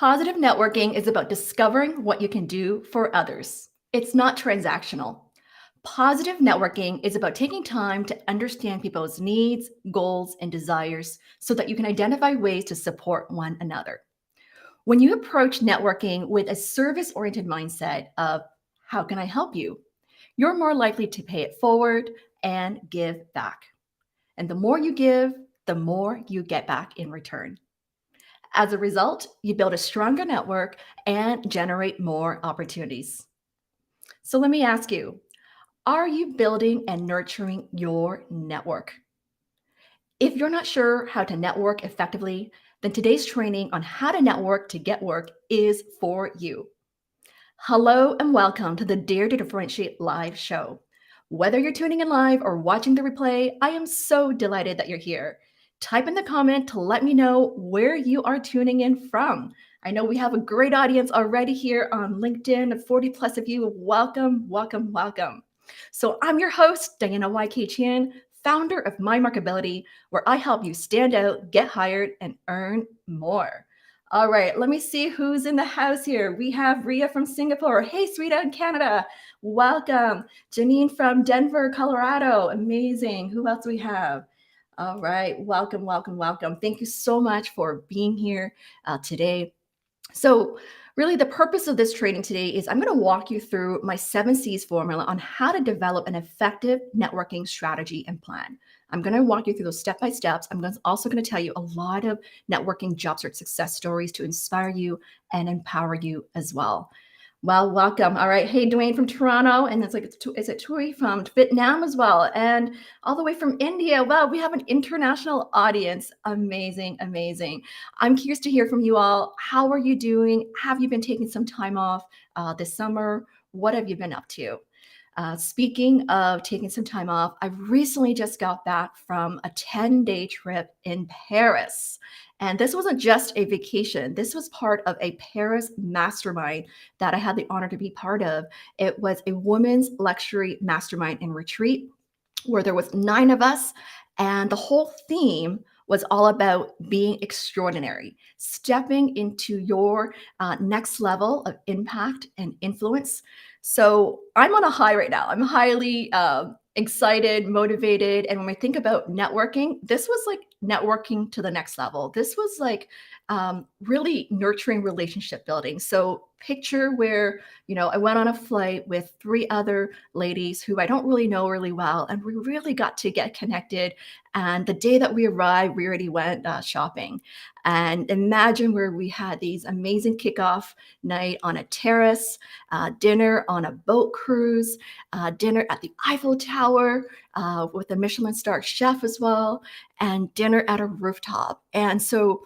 Positive networking is about discovering what you can do for others. It's not transactional. Positive networking is about taking time to understand people's needs, goals, and desires so that you can identify ways to support one another. When you approach networking with a service oriented mindset of, how can I help you? You're more likely to pay it forward and give back. And the more you give, the more you get back in return. As a result, you build a stronger network and generate more opportunities. So let me ask you, are you building and nurturing your network? If you're not sure how to network effectively, then today's training on how to network to get work is for you. Hello and welcome to the Dare to Differentiate live show. Whether you're tuning in live or watching the replay, I am so delighted that you're here. Type in the comment to let me know where you are tuning in from. I know we have a great audience already here on LinkedIn, 40 plus of you. Welcome, welcome, welcome. So I'm your host, Diana YK Chan, founder of My Markability, where I help you stand out, get hired, and earn more. All right, let me see who's in the house here. We have Ria from Singapore. Hey, Sweeta in Canada. Welcome. Janine from Denver, Colorado. Amazing. Who else do we have? All right, welcome, welcome, welcome. Thank you so much for being here today. So really the purpose of this training today is I'm going to walk you through my 7Cs formula on how to develop an effective networking strategy and plan. I'm going to walk you through those step-by-steps. I'm also going to tell you a lot of networking job search success stories to inspire you and empower you as well. Well, welcome. All right. Hey, Dwayne from Toronto. And it's like, is it Tui from Vietnam as well? And all the way from India. Wow, we have an international audience. Amazing, amazing. I'm curious to hear from you all. How are you doing? Have you been taking some time off this summer? What have you been up to? Speaking of taking some time off, I recently just got back from a 10-day trip in Paris. And this wasn't just a vacation. This was part of a Paris mastermind that I had the honor to be part of. It was a women's luxury mastermind and retreat where there was 9 of us. And the whole theme was all about being extraordinary, stepping into your next level of impact and influence. So I'm on a high right now. I'm highly excited, motivated. And when I think about networking, this was like networking to the next level. This was like really nurturing relationship building. So picture where, I went on a flight with 3 other ladies who I don't really know really well. And we really got to get connected. And the day that we arrived, we already went shopping. And imagine where we had these amazing kickoff night on a terrace, dinner on a boat cruise, dinner at the Eiffel Tower with a Michelin star chef as well, and dinner at a rooftop. And so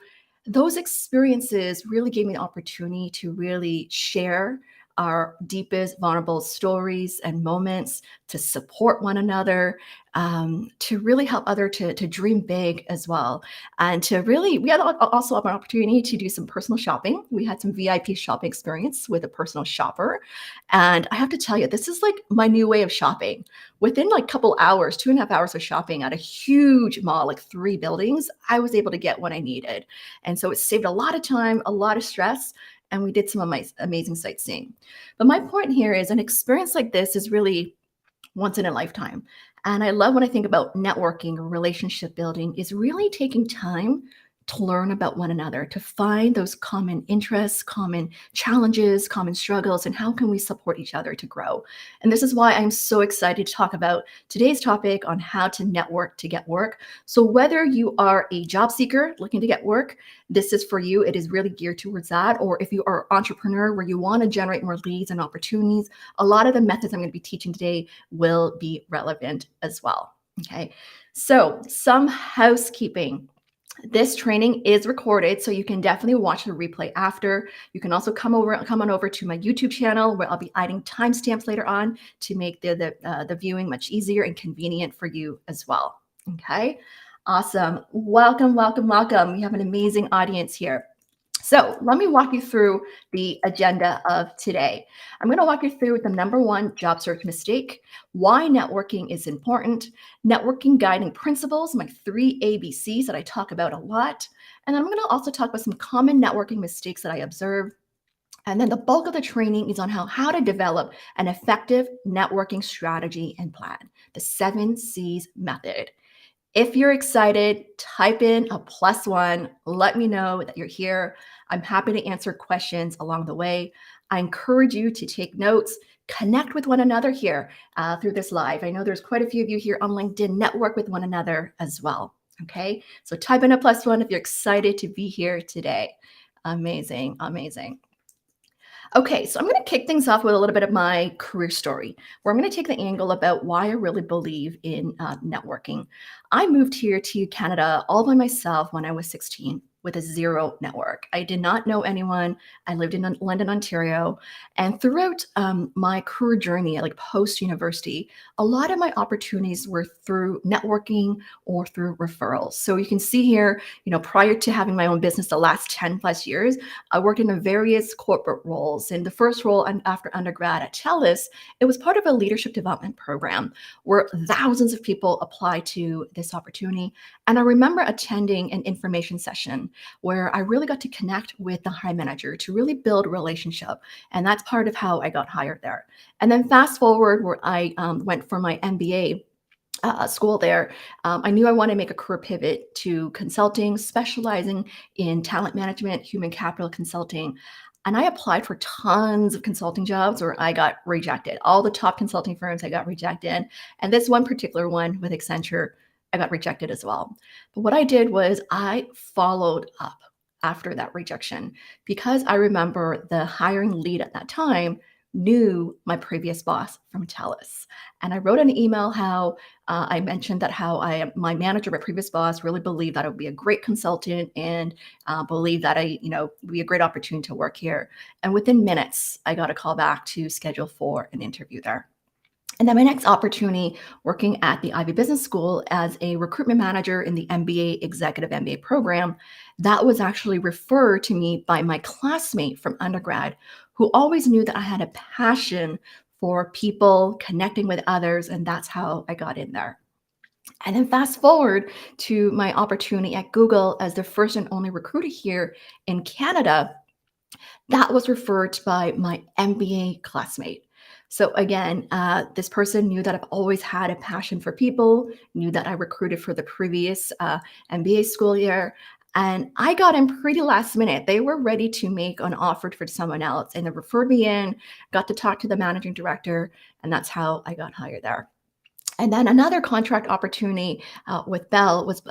those experiences really gave me an opportunity to really share our deepest vulnerable stories and moments, to support one another, to really help other to dream big as well. And to really, we had also have an opportunity to do some personal shopping. We had some VIP shopping experience with a personal shopper. And I have to tell you, this is like my new way of shopping. Within like a couple hours, 2.5 hours of shopping at a huge mall, like 3 buildings, I was able to get what I needed. And so it saved a lot of time, a lot of stress, and we did some amazing sightseeing. But my point here is an experience like this is really once in a lifetime. And I love when I think about networking or relationship building is really taking time to learn about one another, to find those common interests, common challenges, common struggles, and how can we support each other to grow. And this is why I'm so excited to talk about today's topic on how to network to get work. So whether you are a job seeker looking to get work, this is for you. It is really geared towards that. Or if you are an entrepreneur where you want to generate more leads and opportunities, a lot of the methods I'm going to be teaching today will be relevant as well. Okay, so some housekeeping. This training is recorded, so you can definitely watch the replay after. You can also come on over to my YouTube channel where I'll be adding timestamps later on to make the viewing much easier and convenient for you as well. Okay, awesome. Welcome, welcome, welcome. We have an amazing audience here. So let me walk you through the agenda of today. I'm going to walk you through the #1 job search mistake, why networking is important, networking guiding principles, my 3 ABCs that I talk about a lot, And then I'm going to also talk about some common networking mistakes that I observed. And then the bulk of the training is on how to develop an effective networking strategy and plan, the 7 C's method. If you're excited, type in a +1. Let me know that you're here. I'm happy to answer questions along the way. I encourage you to take notes, connect with one another here through this live. I know there's quite a few of you here on LinkedIn. Network with one another as well. Okay, so type in a +1 if you're excited to be here today. Amazing, amazing. Okay, so I'm going to kick things off with a little bit of my career story, where I'm going to take the angle about why I really believe in networking. I moved here to Canada all by myself when I was 16 with a zero network. I did not know anyone. I lived in London, Ontario. And throughout my career journey, like post university, a lot of my opportunities were through networking or through referrals. So you can see here, prior to having my own business the last 10 plus years, I worked in various corporate roles. In the first role after undergrad at TELUS, it was part of a leadership development program where thousands of people applied to this opportunity. And I remember attending an information session where I really got to connect with the hiring manager to really build a relationship. And that's part of how I got hired there. And then fast forward where I went for my MBA school there, I knew I wanted to make a career pivot to consulting, specializing in talent management, human capital consulting. And I applied for tons of consulting jobs where I got rejected. All the top consulting firms I got rejected. And this one particular one with Accenture, I got rejected as well. But what I did was I followed up after that rejection because I remember the hiring lead at that time knew my previous boss from TELUS. And I wrote an email how I mentioned that how my manager, my previous boss, really believed that I would be a great consultant and believed that would be a great opportunity to work here. And within minutes, I got a call back to schedule for an interview there. And then my next opportunity working at the Ivy Business School as a recruitment manager in the MBA Executive MBA program, that was actually referred to me by my classmate from undergrad who always knew that I had a passion for people, connecting with others, and that's how I got in there. And then fast forward to my opportunity at Google as the first and only recruiter here in Canada, that was referred by my MBA classmate. So again, this person knew that I've always had a passion for people, knew that I recruited for the previous MBA school year, and I got in pretty last minute. They were ready to make an offer for someone else, and they referred me in, got to talk to the managing director, and that's how I got hired there. And then another contract opportunity with Bell was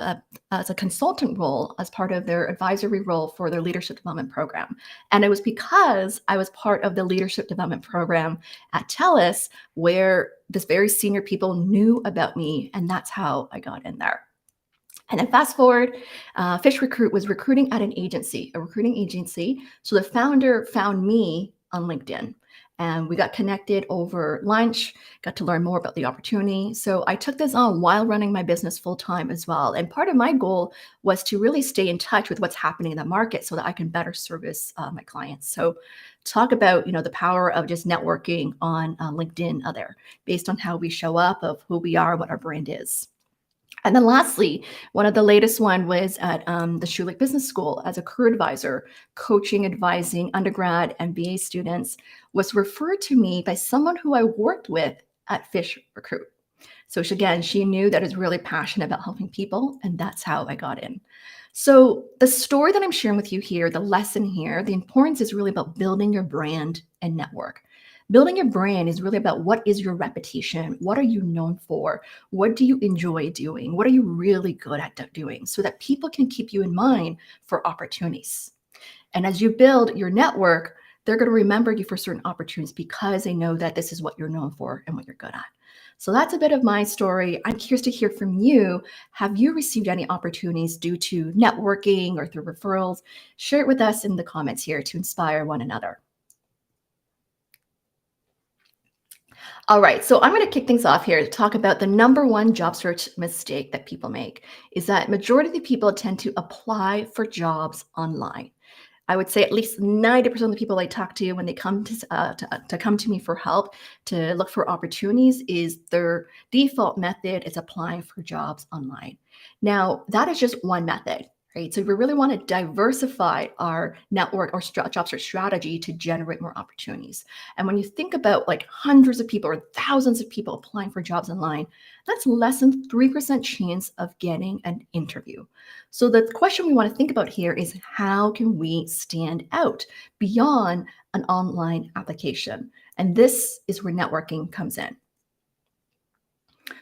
as a consultant role as part of their advisory role for their leadership development program. And it was because I was part of the leadership development program at TELUS where this very senior people knew about me, and that's how I got in there. And then fast forward, Fish Recruit was recruiting at an agency, a recruiting agency. So the founder found me on LinkedIn. And we got connected over lunch, got to learn more about the opportunity. So I took this on while running my business full time as well. And part of my goal was to really stay in touch with what's happening in the market so that I can better service my clients. So talk about the power of just networking on LinkedIn there based on how we show up, of who we are, what our brand is. And then lastly, one of the latest one was at the Schulich Business School as a career advisor, coaching, advising undergrad and BA students, was referred to me by someone who I worked with at Fish Recruit. So she knew that I was really passionate about helping people, and that's how I got in. So the story that I'm sharing with you here, the lesson here, the importance is really about building your brand and network. Building your brand is really about what is your reputation? What are you known for? What do you enjoy doing? What are you really good at doing so that people can keep you in mind for opportunities? And as you build your network, they're going to remember you for certain opportunities because they know that this is what you're known for and what you're good at. So that's a bit of my story. I'm curious to hear from you. Have you received any opportunities due to networking or through referrals? Share it with us in the comments here to inspire one another. All right, so I'm going to kick things off here to talk about the number one job search mistake that people make is that majority of the people tend to apply for jobs online. I would say at least 90% of the people I talk to when they come to come to me for help to look for opportunities is their default method is applying for jobs online. Now, that is just one method. Right. So we really want to diversify our network or job search strategy to generate more opportunities. And when you think about like hundreds of people or thousands of people applying for jobs online, that's less than 3% chance of getting an interview. So the question we want to think about here is how can we stand out beyond an online application? And this is where networking comes in.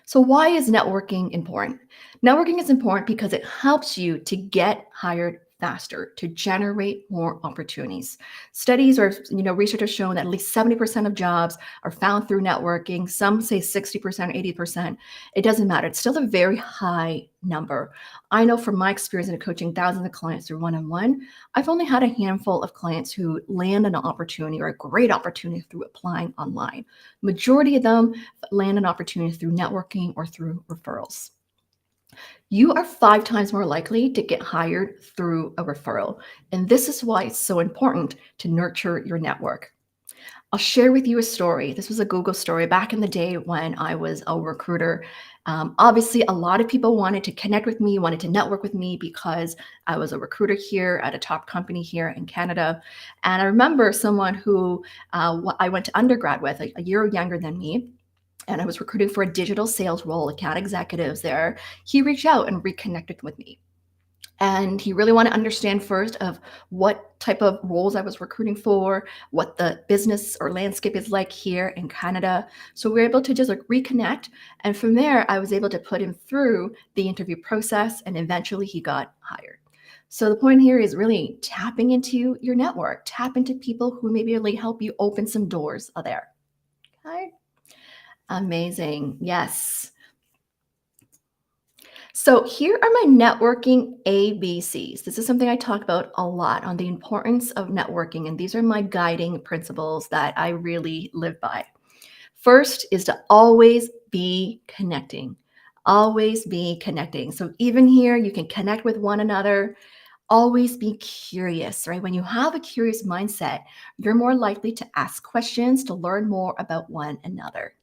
So, why is networking important? Networking is important because it helps you to get hired faster, to generate more opportunities. Studies or research has shown that at least 70% of jobs are found through networking. Some say 60%, 80%. It doesn't matter. It's still a very high number. I know from my experience in coaching thousands of clients through one-on-one, I've only had a handful of clients who land an opportunity or a great opportunity through applying online. Majority of them land an opportunity through networking or through referrals. You are 5 times more likely to get hired through a referral. And this is why it's so important to nurture your network. I'll share with you a story. This was a Google story back in the day when I was a recruiter. Obviously, a lot of people wanted to connect with me, wanted to network with me because I was a recruiter here at a top company here in Canada. And I remember someone who I went to undergrad with, a year younger than me, and I was recruiting for a digital sales role, account executives there. He reached out and reconnected with me. And he really wanted to understand first of what type of roles I was recruiting for, what the business or landscape is like here in Canada. So we were able to just like reconnect. And from there, I was able to put him through the interview process and eventually he got hired. So the point here is really tapping into your network, tap into people who maybe really help you open some doors there. Okay. Amazing. Yes. So here are my networking ABCs. This is something I talk about a lot on the importance of networking, and these are my guiding principles that I really live by. First is to always be connecting. Always be connecting. So even here, you can connect with one another. Always be curious, right? When you have a curious mindset, you're more likely to ask questions to learn more about one another.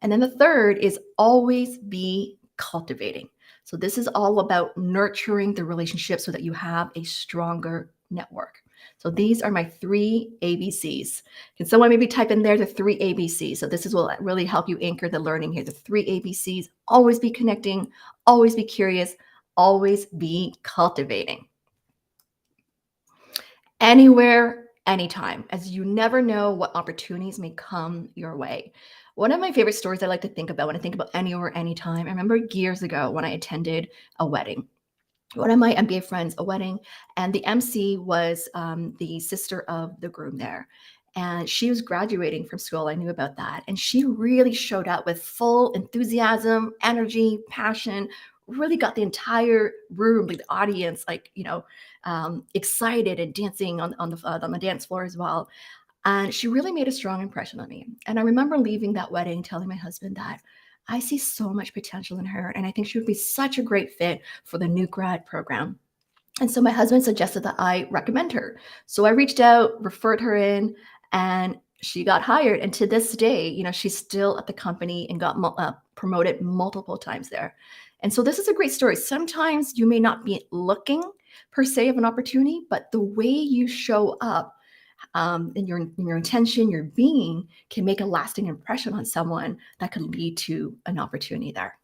And then the third is always be cultivating. So this is all about nurturing the relationship so that you have a stronger network. So these are my three ABCs. Can someone maybe type in there the three ABCs? So this is will really help you anchor the learning here. The three ABCs: always be connecting, always be curious, always be cultivating. Anywhere, anytime, as you never know what opportunities may come your way. One of my favorite stories I like to think about when I think about anywhere, anytime, I remember years ago when I attended a wedding. One of my MBA friends, a wedding, and the MC was the sister of the groom there. And she was graduating from school. I knew about that. And she really showed up with full enthusiasm, energy, passion, really got the entire room, like the audience, excited and dancing on the dance floor as well. And she really made a strong impression on me. And I remember leaving that wedding telling my husband that I see so much potential in her. And I think she would be such a great fit for the new grad program. And so my husband suggested that I recommend her. So I reached out, referred her in, and she got hired. And to this day, she's still at the company and got promoted multiple times there. And so this is a great story. Sometimes you may not be looking per se of an opportunity, but the way you show up and your intention, your being can make a lasting impression on someone that could lead to an opportunity there.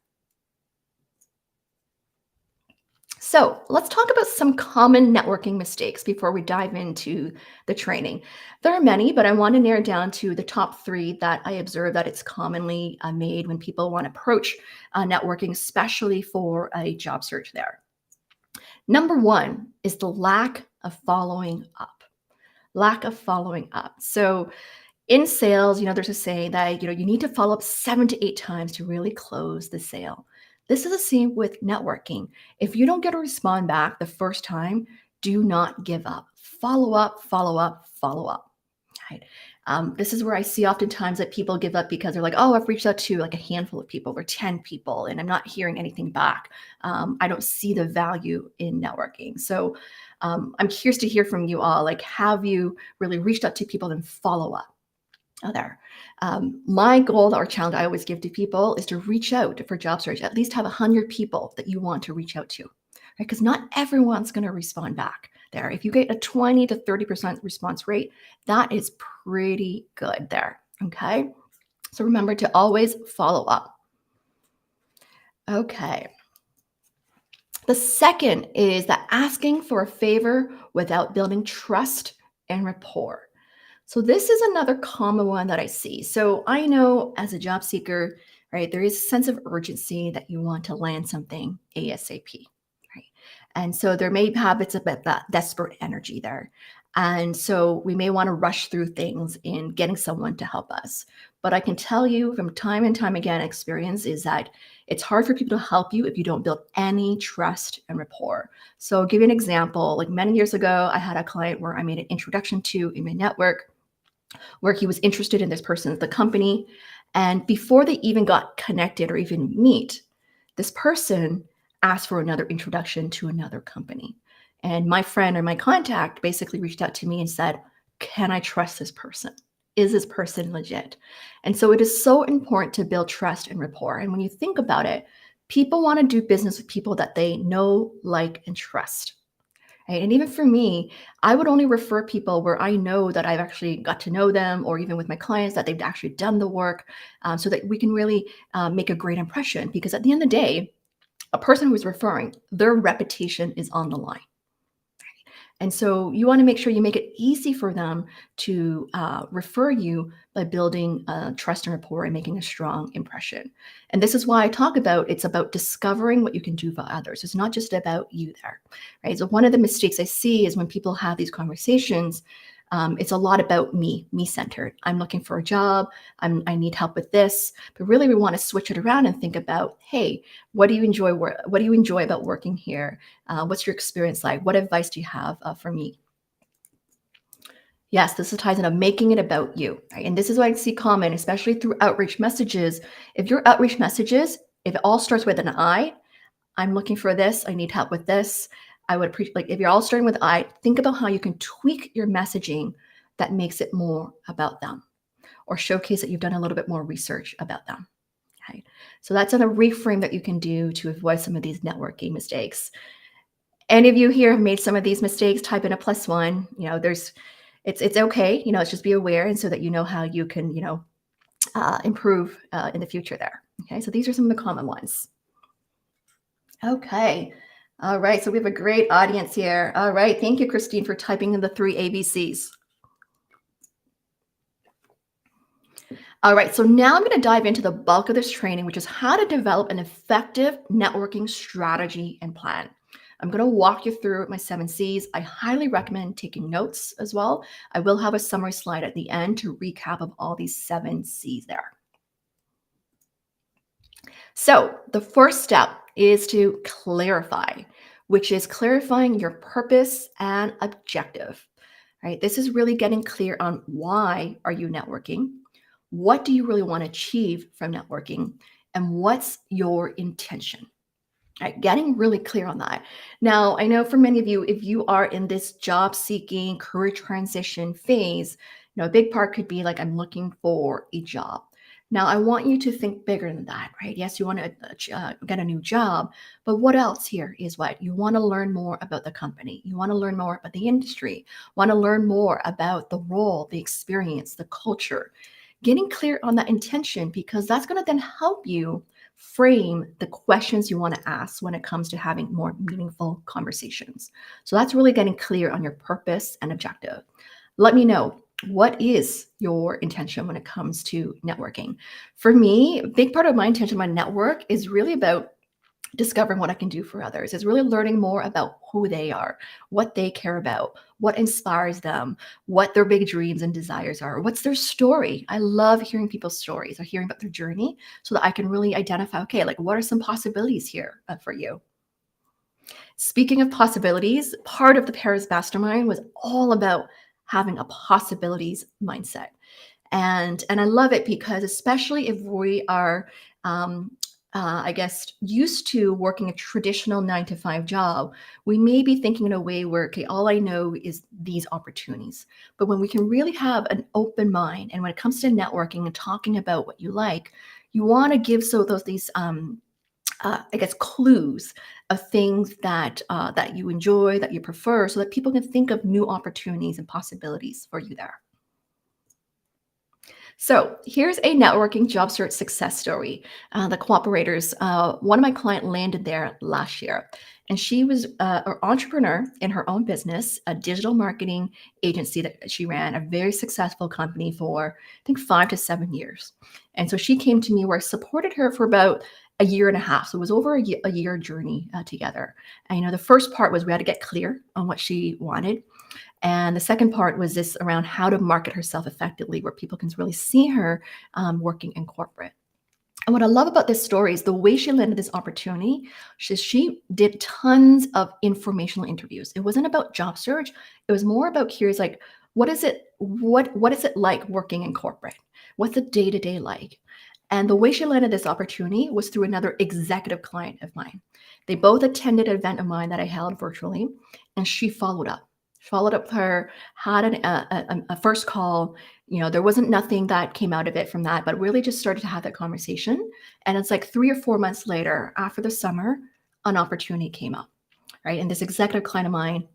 So let's talk about some common networking mistakes before we dive into the training. There are many, but I want to narrow down to the top three that I observe that it's commonly made when people want to approach networking, especially for a job search there. Number one is the lack of following up. Lack of following up. So in sales, there's a saying that, you need to follow up 7 to 8 times to really close the sale. This is the same with networking. If you don't get a respond back the first time, do not give up. Follow up, follow up, follow up. Right? This is where I see oftentimes that people give up because they're like, oh, I've reached out to like a handful of people or 10 people and I'm not hearing anything back. I don't see the value in networking. So I'm curious to hear from you all. Like, have you really reached out to people and follow up? There. My goal or challenge I always give to people is to reach out for job search. At least have 100 people that you want to reach out to. right? Because not everyone's going to respond back there. If you get a 20 to 30% response rate, that is pretty good there. Okay. So remember to always follow up. Okay. The second is that asking for a favor without building trust and rapport. So this is another common one that I see. So I know as a job seeker, right, there is a sense of urgency that you want to land something ASAP, right? And so there may be habits of that desperate energy there. And so we may want to rush through things in getting someone to help us. But I can tell you from time and time again experience is that it's hard for people to help you if you don't build any trust and rapport. So I'll give you an example. Like many years ago, I had a client where I made an introduction to in my network where he was interested in this person at the company. And before they even got connected or even meet, this person asked for another introduction to another company. And my friend or my contact basically reached out to me and said, can I trust this person? Is this person legit? And so it is so important to build trust and rapport. And when you think about it, people want to do business with people that they know, like, and trust. Right? And even for me, I would only refer people where I know that I've actually got to know them, or even with my clients that they've actually done the work, so that we can really make a great impression. Because at the end of the day, a person who is referring, their reputation is on the line. And so you want to make sure you make it easy for them to refer you by building trust and rapport and making a strong impression. And this is why I talk about it's about discovering what you can do for others. It's not just about you there, right? So one of the mistakes I see is when people have these conversations, it's a lot about me centered. I'm looking for a job. I need help with this. But really, we want to switch it around and think about, hey, what do you enjoy? What do you enjoy about working here? What's your experience like? What advice do you have for me? Yes, this is ties into making it about you, right? And this is what I see common, especially through outreach messages. If your outreach messages, if it all starts with an I'm looking for this. I need help with this. I would appreciate, like, if you're all starting with I, think about how you can tweak your messaging that makes it more about them, or showcase that you've done a little bit more research about them. Okay. So that's a reframe that you can do to avoid some of these networking mistakes. Any of you here have made some of these mistakes, type in a +1. It's okay. It's just be aware, and so that you know how you can, improve in the future there. Okay. So these are some of the common ones. Okay. All right. So we have a great audience here. All right. Thank you, Christine, for typing in the 3 ABCs. All right. So now I'm going to dive into the bulk of this training, which is how to develop an effective networking strategy and plan. I'm going to walk you through my 7 C's. I highly recommend taking notes as well. I will have a summary slide at the end to recap of all these 7 C's there. So the first step is to clarify, which is clarifying your purpose and objective, right? This is really getting clear on why are you networking? What do you really want to achieve from networking? And what's your intention? Right, getting really clear on that. Now, I know for many of you, if you are in this job seeking, career transition phase, a big part could be like, I'm looking for a job. Now, I want you to think bigger than that, right? Yes, you want to get a new job, but what else here is what you want to learn more about the company. You want to learn more about the industry, want to learn more about the role, the experience, the culture. Getting clear on that intention, because that's going to then help you frame the questions you want to ask when it comes to having more meaningful conversations. So that's really getting clear on your purpose and objective. Let me know, what is your intention when it comes to networking? For me, a big part of my intention, my network, is really about discovering what I can do for others. Is really learning more about who they are, what they care about, what inspires them, what their big dreams and desires are, what's their story. I love hearing people's stories or hearing about their journey so that I can really identify, okay, like, what are some possibilities here for you? Speaking of possibilities, part of the Paris Mastermind was all about having a possibilities mindset. And I love it because, especially if we are, I guess, used to working a traditional 9 to 5 job, we may be thinking in a way where, okay, all I know is these opportunities. But when we can really have an open mind, and when it comes to networking and talking about what you like, you want to give these I guess, clues of things that you enjoy, that you prefer, so that people can think of new opportunities and possibilities for you there. So here's a networking job search success story. The cooperators, one of my client landed there last year, and she was an entrepreneur in her own business, a digital marketing agency that she ran, a very successful company for I think 5 to 7 years. And so she came to me where I supported her for about a year and a half. So it was over a year journey together. And the first part was we had to get clear on what she wanted. And the second part was this around how to market herself effectively, where people can really see her working in corporate. And what I love about this story is the way she landed this opportunity. She did tons of informational interviews. It wasn't about job search. It was more about curious, like, what is it like working in corporate? What's the day to day like? And the way she landed this opportunity was through another executive client of mine. They both attended an event of mine that I held virtually, and she followed up. Followed up with her, had a first call. There wasn't nothing that came out of it from that, but really just started to have that conversation. And it's like 3 or 4 months later, after the summer, an opportunity came up, right? And this executive client of mine,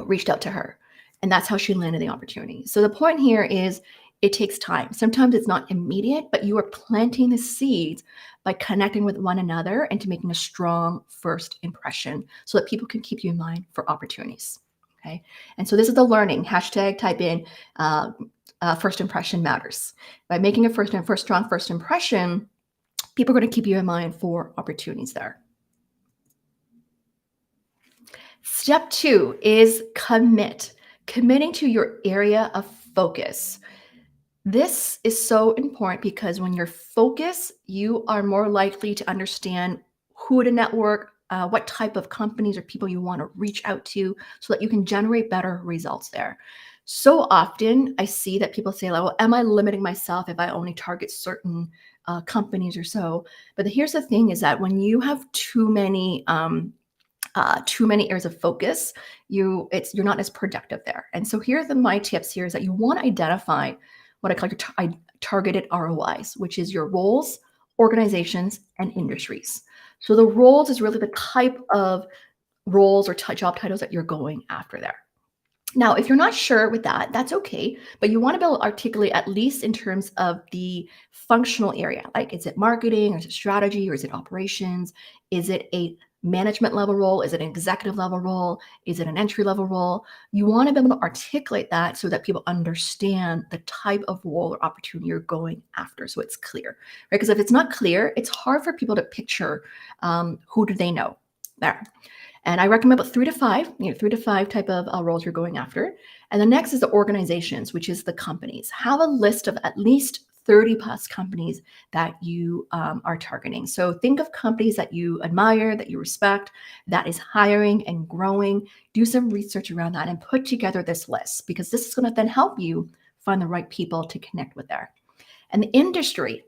reached out to her. And that's how she landed the opportunity. So the point here is it takes time. Sometimes it's not immediate, but you are planting the seeds by connecting with one another and to making a strong first impression so that people can keep you in mind for opportunities. Okay. And so this is the learning. Hashtag type in first impression matters. By making a strong first impression, people are going to keep you in mind for opportunities there. Step 2 is commit. Committing to your area of focus. This is so important because when you're focused, you are more likely to understand who to network, what type of companies or people you want to reach out to so that you can generate better results there. So often I see that people say, like, well, am I limiting myself if I only target certain companies or so? But here's the thing is that when you have too many areas of focus, you're not as productive there. And so here are my tips here is that you want to identify what I call your targeted ROIs, which is your roles, organizations, and industries. So the roles is really the type of roles or job titles that you're going after there. Now, if you're not sure with that, that's okay, but you want to be able to articulate at least in terms of the functional area. Like, is it marketing, or is it strategy, or is it operations? Is it a management level role? Is it an executive level role? Is it an entry level role? You want to be able to articulate that so that people understand the type of role or opportunity you're going after, so it's clear, right? Because if it's not clear, it's hard for people to picture who do they know there. And I recommend about 3 to 5, 3 to 5 type of roles you're going after. And the next is the organizations, which is the companies. Have a list of at least 30 plus companies that you are targeting. So think of companies that you admire, that you respect, that is hiring and growing. Do some research around that and put together this list, because this is going to then help you find the right people to connect with there. And the industry,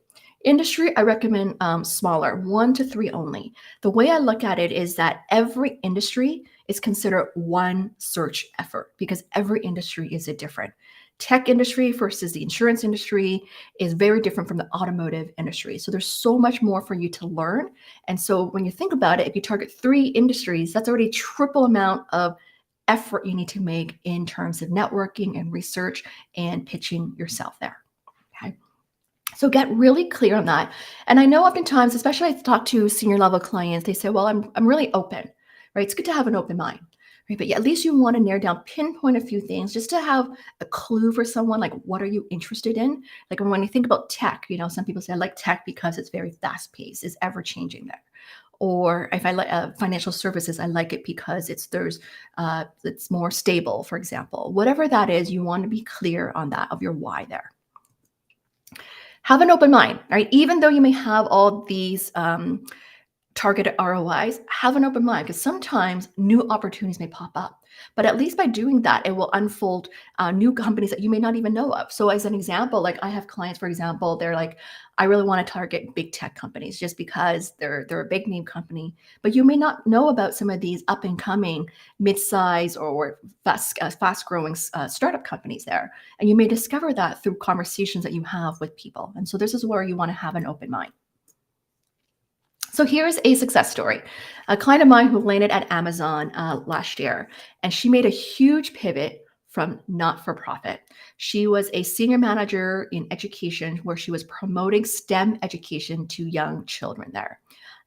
I recommend smaller, 1 to 3 only. The way I look at it is that every industry is considered one search effort because every industry is a different. Tech industry versus the insurance industry is very different from the automotive industry. So there's so much more for you to learn. And so when you think about it, if you target 3 industries, that's already triple amount of effort you need to make in terms of networking and research and pitching yourself there. Okay. So get really clear on that. And I know oftentimes, especially I talk to senior level clients, they say, well, I'm really open, right? It's good to have an open mind, right? But yeah, at least you want to narrow down, pinpoint a few things just to have a clue for someone, like, what are you interested in? Like when you think about tech, some people say I like tech because it's very fast paced, it's ever changing there. Or if I like financial services, I like it because it's more stable, for example. Whatever that is, you want to be clear on that of your why there. Have an open mind, right? Even though you may have all these targeted ROIs, have an open mind because sometimes new opportunities may pop up. But at least by doing that, it will unfold new companies that you may not even know of. So as an example, like I have clients, for example, they're like, I really want to target big tech companies just because they're a big name company. But you may not know about some of these up and coming mid-size or fast growing startup companies there. And you may discover that through conversations that you have with people. And so this is where you want to have an open mind. So here's a success story. A client of mine who landed at Amazon last year, and she made a huge pivot from not for profit. She was a senior manager in education where she was promoting STEM education to young children there.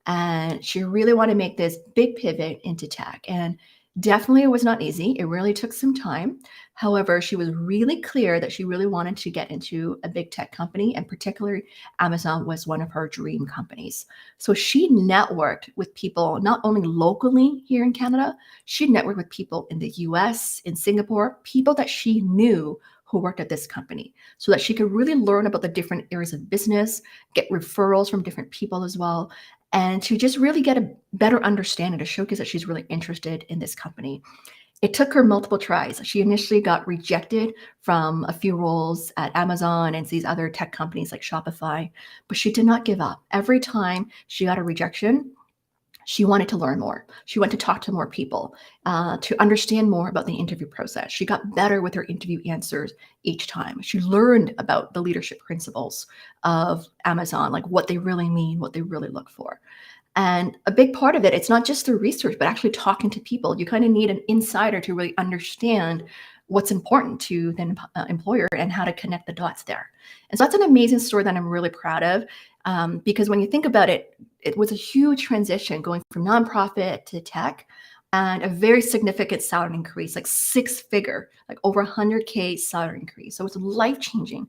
And she really wanted to make this big pivot into tech. And definitely it was not easy. It really took some time. However, she was really clear that she really wanted to get into a big tech company, and particularly Amazon was one of her dream companies. So she networked with people not only locally here in Canada, she networked with people in the US, in Singapore, people that she knew who worked at this company so that she could really learn about the different areas of business, get referrals from different people as well, and to just really get a better understanding to showcase that she's really interested in this company. It took her multiple tries. She initially got rejected from a few roles at Amazon and these other tech companies like Shopify, but she did not give up. Every time she got a rejection, she wanted to learn more. She wanted to talk to more people, to understand more about the interview process. She got better with her interview answers each time. She learned about the leadership principles of Amazon, like what they really mean, what they really look for. And a big part of it, it's not just through research, but actually talking to people. You kind of need an insider to really understand what's important to the employer and how to connect the dots there. And so that's an amazing story that I'm really proud of, because when you think about it, it was a huge transition going from nonprofit to tech and a very significant salary increase, like six figure, like over 100K salary increase. So it's life changing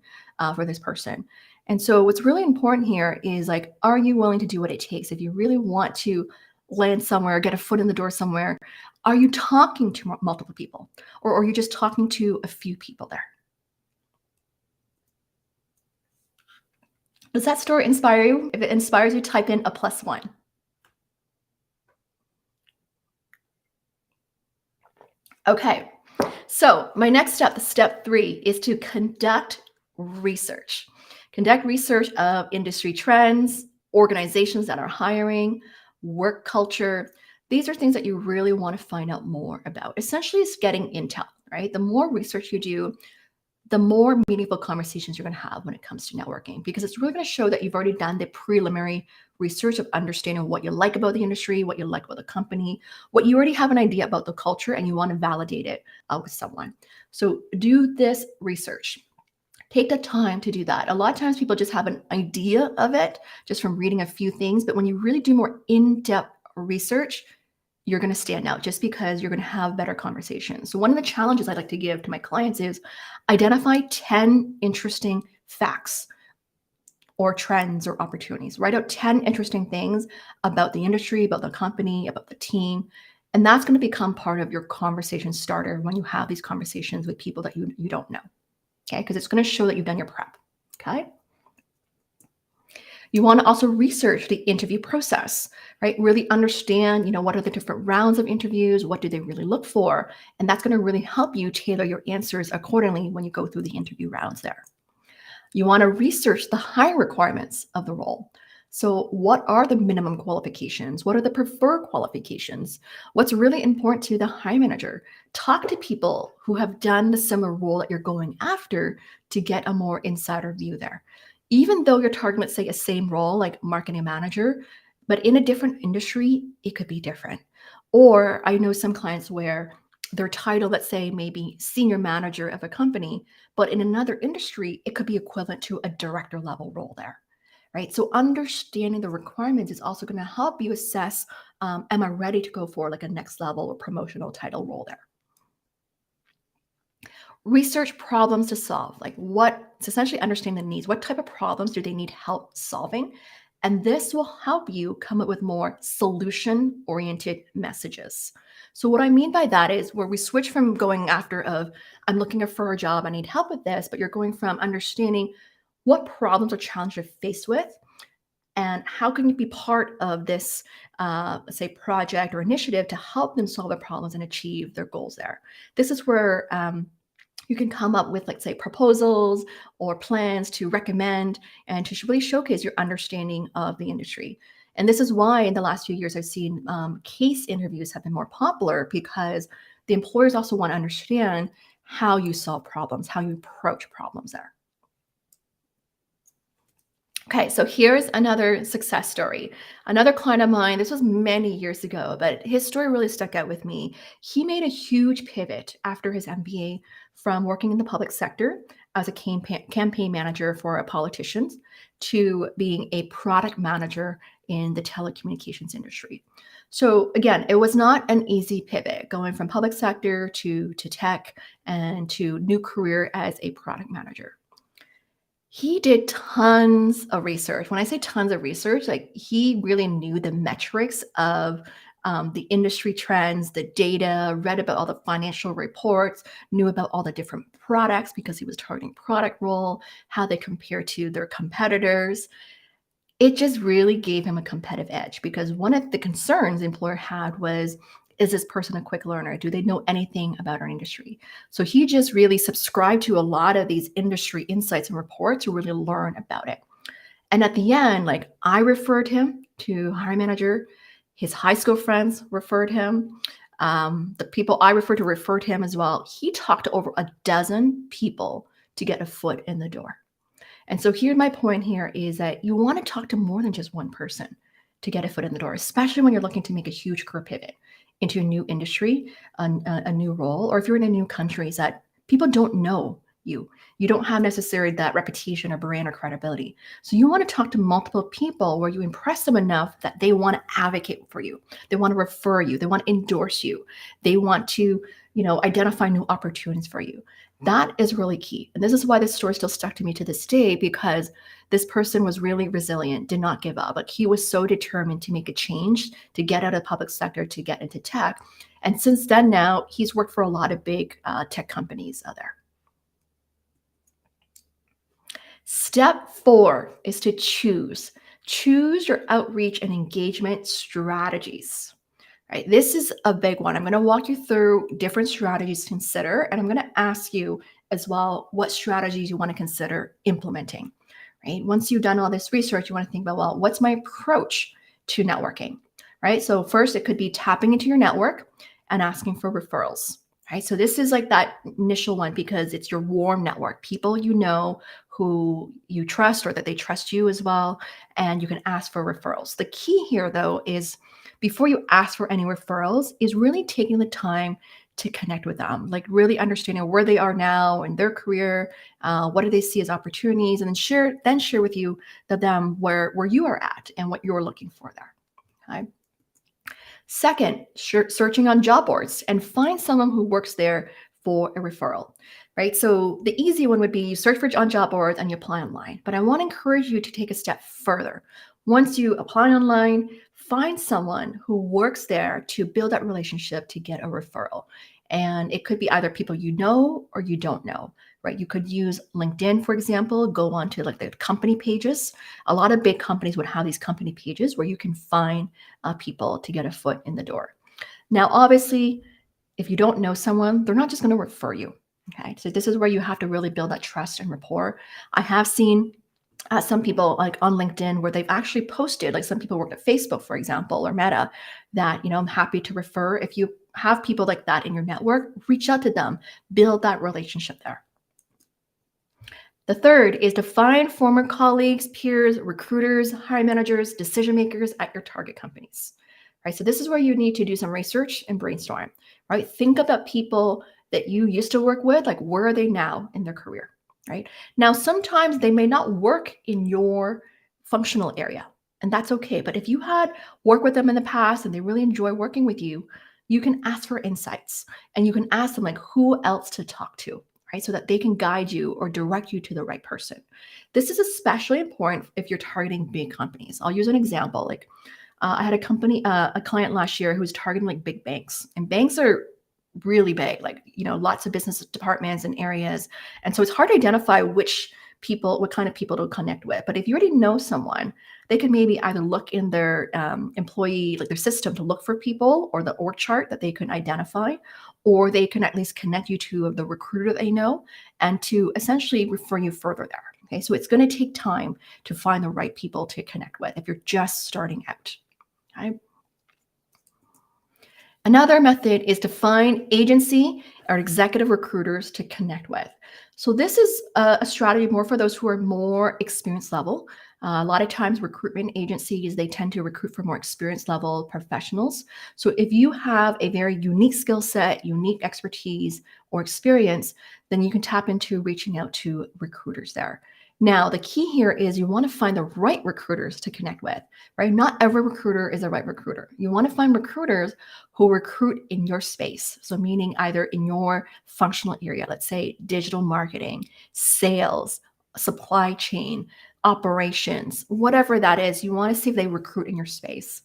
for this person. And so what's really important here is like, are you willing to do what it takes? If you really want to land somewhere, get a foot in the door somewhere, are you talking to multiple people or are you just talking to a few people there? Does that story inspire you? If it inspires you, type in a +1. Okay, so my next step, step 3, is to conduct research. Conduct research of industry trends, organizations that are hiring, work culture. These are things that you really want to find out more about. Essentially, it's getting intel, right? The more research you do, the more meaningful conversations you're going to have when it comes to networking, because it's really going to show that you've already done the preliminary research of understanding what you like about the industry, what you like about the company, what you already have an idea about the culture, and you want to validate it with someone. So do this research. Take the time to do that. A lot of times people just have an idea of it just from reading a few things, but when you really do more in-depth research, you're going to stand out just because you're going to have better conversations. So one of the challenges I like to give to my clients is identify 10 interesting facts or trends or opportunities. Write out 10 interesting things about the industry, about the company, about the team. And that's going to become part of your conversation starter when you have these conversations with people that you don't know. Okay, because it's going to show that you've done your prep. Okay. You want to also research the interview process, right? Really understand, what are the different rounds of interviews? What do they really look for? And that's going to really help you tailor your answers accordingly when you go through the interview rounds there. You want to research the hire requirements of the role. So what are the minimum qualifications? What are the preferred qualifications? What's really important to the hiring manager? Talk to people who have done the similar role that you're going after to get a more insider view there. Even though you're targeting, let's say, a same role like marketing manager, but in a different industry, it could be different. Or I know some clients where their title, let's say, maybe senior manager of a company, but in another industry, it could be equivalent to a director level role there, right? So understanding the requirements is also going to help you assess, am I ready to go for like a next level or promotional title role there? Research problems to solve, like what, it's essentially understanding the needs. What type of problems do they need help solving? And this will help you come up with more solution oriented messages. So what I mean by that is where we switch from going after of, I'm looking for a job, I need help with this, but you're going from understanding what problems or challenges you're faced with and how can you be part of this, let's say, project or initiative to help them solve their problems and achieve their goals there. This is where you can come up with, like, say, proposals or plans to recommend and to really showcase your understanding of the industry. And this is why in the last few years I've seen case interviews have been more popular because the employers also want to understand how you solve problems, how you approach problems there. Okay, so here's another success story. Another client of mine, this was many years ago, but his story really stuck out with me. He made a huge pivot after his MBA from working in the public sector as a campaign manager for a politician to being a product manager in the telecommunications industry. So again, it was not an easy pivot going from public sector to tech and to new career as a product manager. He did tons of research. When I say tons of research, like he really knew the metrics of the industry trends, the data, read about all the financial reports, knew about all the different products because he was targeting product role, how they compare to their competitors. It just really gave him a competitive edge because one of the concerns the employer had was, is this person a quick learner? Do they know anything about our industry? So he just really subscribed to a lot of these industry insights and reports to really learn about it. And at the end, like I referred him to hiring manager, his high school friends referred him. The people I referred him as well. He talked to over a dozen people to get a foot in the door. And so here my point here is that you want to talk to more than just one person to get a foot in the door, especially when you're looking to make a huge career pivot into a new industry, a new role, or if you're in a new country, is that people don't know you. You don't have necessarily that reputation or brand or credibility. So you want to talk to multiple people where you impress them enough that they want to advocate for you. They want to refer you. They want to endorse you. They want to, identify new opportunities for you. That is really key. And this is why this story still stuck to me to this day because this person was really resilient, did not give up. Like he was so determined to make a change, to get out of the public sector, to get into tech. And since then, now he's worked for a lot of big tech companies out there. Step 4 is to choose your outreach and engagement strategies. Right? This is a big one. I'm going to walk you through different strategies to consider, and I'm going to ask you as well what strategies you want to consider implementing. Right? Once you've done all this research, you want to think about, well, what's my approach to networking? Right? So first, it could be tapping into your network and asking for referrals. Right? So this is like that initial one because it's your warm network, people you know who you trust or that they trust you as well, and you can ask for referrals. The key here, though, is before you ask for any referrals is really taking the time to connect with them, like really understanding where they are now in their career, what do they see as opportunities, and then share with you them where you are at and what you're looking for there. Okay. Second, searching on job boards and find someone who works there for a referral, right? So the easy one would be you search for on job boards and you apply online. But I want to encourage you to take a step further. Once you apply online, find someone who works there to build that relationship to get a referral. And it could be either people you know or you don't know, right? You could use LinkedIn, for example, go on to like the company pages. A lot of big companies would have these company pages where you can find people to get a foot in the door. Now, obviously, if you don't know someone, they're not just going to refer you. Okay. So this is where you have to really build that trust and rapport. I have seen some people like on LinkedIn where they've actually posted, like some people work at Facebook, for example, or Meta, that, I'm happy to refer. If you have people like that in your network, reach out to them, build that relationship there. The third is to find former colleagues, peers, recruiters, hiring managers, decision makers at your target companies. Right? So this is where you need to do some research and brainstorm, right? Think about people that you used to work with, like where are they now in their career, right? Now, sometimes they may not work in your functional area, and that's okay. But if you had worked with them in the past and they really enjoy working with you, you can ask for insights and you can ask them like who else to talk to, right? So that they can guide you or direct you to the right person. This is especially important if you're targeting big companies. I'll use an example. Like I had a client last year who was targeting like big banks, and banks are really big, like, lots of business departments and areas. And so it's hard to identify what kind of people to connect with. But if you already know someone, they can maybe either look in their employee, like their system to look for people or the org chart that they can identify, or they can at least connect you to the recruiter they know and to essentially refer you further there. Okay, so it's going to take time to find the right people to connect with if you're just starting out. Okay. Another method is to find agency or executive recruiters to connect with. So this is a strategy more for those who are more experience level. A lot of times recruitment agencies, they tend to recruit for more experience level professionals. So if you have a very unique skill set, unique expertise or experience, then you can tap into reaching out to recruiters there. Now, the key here is you want to find the right recruiters to connect with, right? Not every recruiter is the right recruiter. You want to find recruiters who recruit in your space. So, meaning either in your functional area, let's say digital marketing, sales, supply chain, operations, whatever that is, you want to see if they recruit in your space.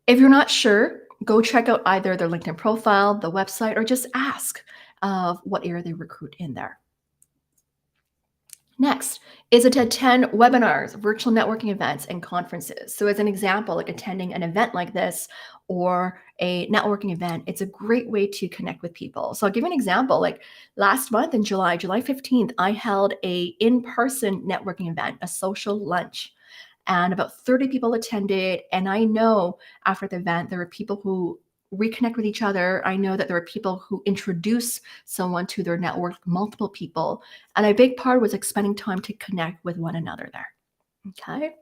If you're not sure, go check out either their LinkedIn profile, the website, or just ask of what area they recruit in there. Next is to attend webinars, virtual networking events, and conferences. So, as an example, like attending an event like this or a networking event, it's a great way to connect with people. So, I'll give you an example. Like last month in July 15th, I held a in-person networking event, a social lunch, and about 30 people attended. And I know after the event, there were people who reconnect with each other. I know that there are people who introduce someone to their network, multiple people. And a big part was like spending time to connect with one another there. Okay.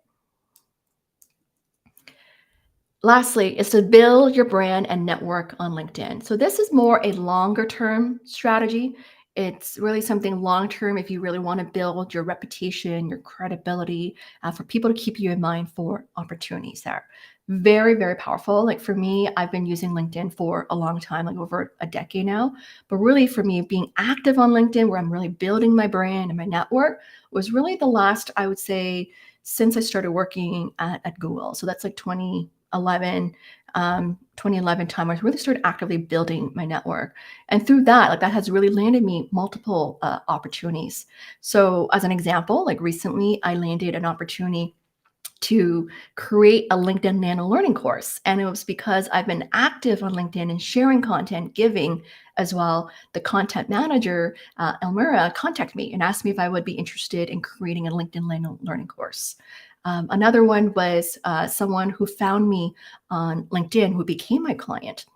Lastly, is to build your brand and network on LinkedIn. So this is more a longer term strategy. It's really something long term if you really want to build your reputation, your credibility, for people to keep you in mind for opportunities there. Very, very powerful. Like for me, I've been using LinkedIn for a long time, like over a decade now. But really, for me, being active on LinkedIn, where I'm really building my brand and my network, was really the last, I would say, since I started working at Google. So that's like 2011 time, I really started actively building my network. And through that, like that has really landed me multiple opportunities. So as an example, like recently I landed an opportunity to create a LinkedIn Nano Learning course. And it was because I've been active on LinkedIn and sharing content, giving as well. The content manager, Elmira, contacted me and asked me if I would be interested in creating a LinkedIn Nano Learning course. Another one was someone who found me on LinkedIn who became my client,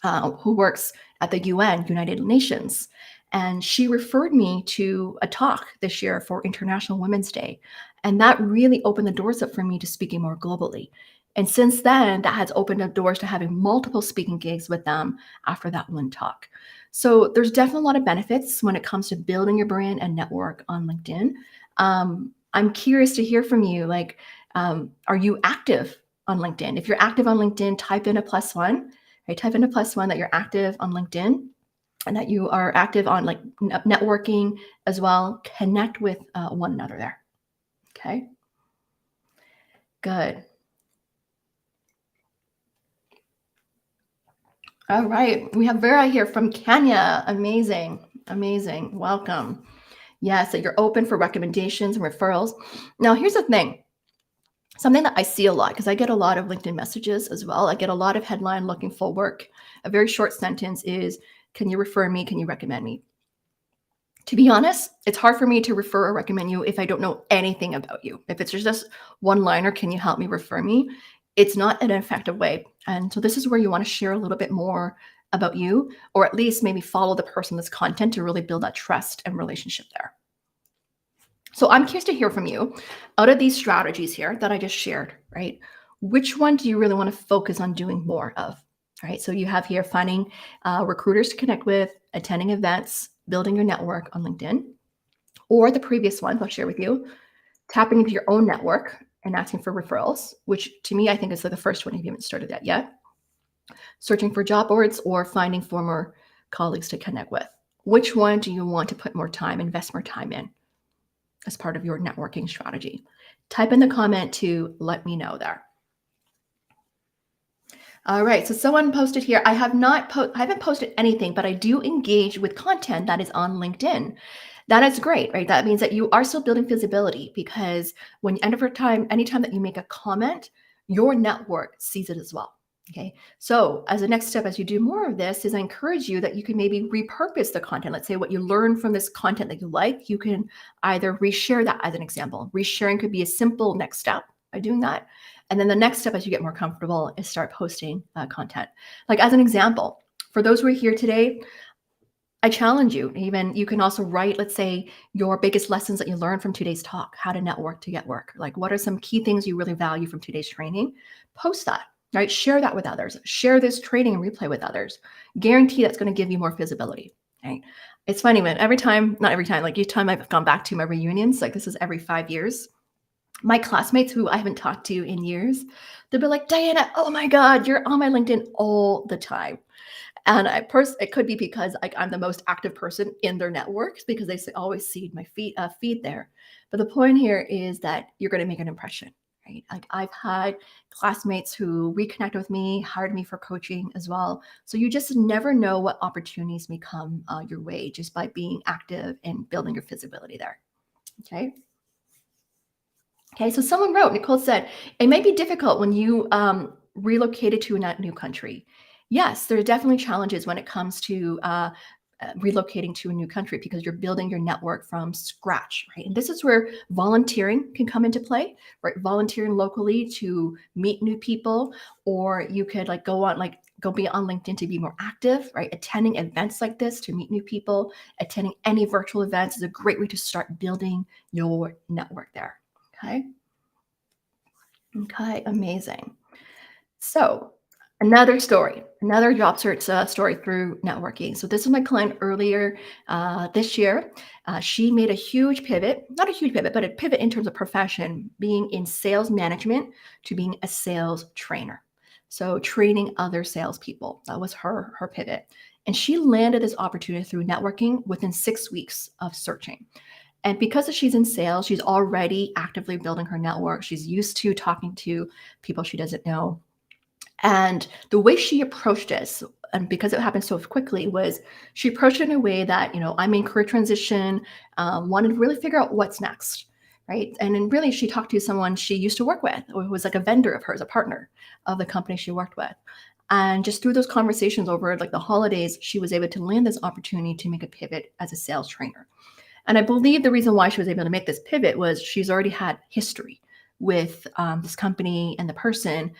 who works at the UN, United Nations. And she referred me to a talk this year for International Women's Day. And that really opened the doors up for me to speaking more globally. And since then, that has opened up doors to having multiple speaking gigs with them after that one talk. So there's definitely a lot of benefits when it comes to building your brand and network on LinkedIn. I'm curious to hear from you. Like, are you active on LinkedIn? If you're active on LinkedIn, type in a +1. Right? Type in a +1 that you're active on LinkedIn and that you are active on like networking as well. Connect with one another there. Okay, good. All right, we have Vera here from Kenya. Amazing, amazing. Welcome. Yes, that you're open for recommendations and referrals. Now, here's the thing. Something that I see a lot, because I get a lot of LinkedIn messages as well. I get a lot of headline looking for work. A very short sentence is, can you refer me? Can you recommend me? To be honest, it's hard for me to refer or recommend you if I don't know anything about you. If it's just one liner, can you help me refer me? It's not an effective way. And so this is where you want to share a little bit more about you, or at least maybe follow the person's content to really build that trust and relationship there. So I'm curious to hear from you. Out of these strategies here that I just shared, right? Which one do you really want to focus on doing more of? Right. So you have here finding recruiters to connect with, attending events, building your network on LinkedIn, or the previous one I'll share with you, tapping into your own network and asking for referrals, which to me I think is like the first one if you haven't started that yet. Searching for job boards or finding former colleagues to connect with. Which one do you want to put more time, invest more time in as part of your networking strategy? Type in the comment to let me know there. All right, so someone posted here, I haven't posted anything, but I do engage with content that is on LinkedIn. That is great, right? That means that you are still building visibility, because anytime that you make a comment, your network sees it as well. Okay. So as a next step, as you do more of this, is I encourage you that you can maybe repurpose the content. Let's say what you learn from this content that you like, you can either reshare that as an example. Resharing could be a simple next step by doing that. And then the next step as you get more comfortable is start posting content. Like as an example, for those who are here today, I challenge you. Even you can also write, let's say, your biggest lessons that you learned from today's talk, how to network to get work. Like, what are some key things you really value from today's training? Post that, right? Share that with others. Share this training and replay with others. Guarantee that's going to give you more visibility, right? It's funny when every time, not every time, like each time I've gone back to my reunions, like this is every 5 years, my classmates who I haven't talked to in years, they'll be like, Diana, oh my God, you're on my LinkedIn all the time. And it could be because I'm the most active person in their networks because always see my feed there. But the point here is that you're going to make an impression, right? Like I've had classmates who reconnect with me, hired me for coaching as well. So you just never know what opportunities may come your way just by being active and building your visibility there. Okay. Okay, so someone wrote, Nicole said, it may be difficult when you relocated to a new country. Yes, there are definitely challenges when it comes to relocating to a new country because you're building your network from scratch, right? And this is where volunteering can come into play, right? Volunteering locally to meet new people, or you could go be on LinkedIn to be more active, right? Attending events like this to meet new people, attending any virtual events is a great way to start building your network there. Okay. Okay. Amazing. So, another job search story through networking. So, this is my client earlier this year. She made a huge pivot, not a huge pivot, but a pivot in terms of profession, being in sales management to being a sales trainer. So, training other salespeople. That was her pivot. And she landed this opportunity through networking within 6 weeks of searching. And because she's in sales, she's already actively building her network. She's used to talking to people she doesn't know. And the way she approached this, and because it happened so quickly, was she approached it in a way that, I'm in career transition, wanted to really figure out what's next, right? And then really, she talked to someone she used to work with, who was like a vendor of hers, a partner of the company she worked with. And just through those conversations over like the holidays, she was able to land this opportunity to make a pivot as a sales trainer. And I believe the reason why she was able to make this pivot was she's already had history with this company and the person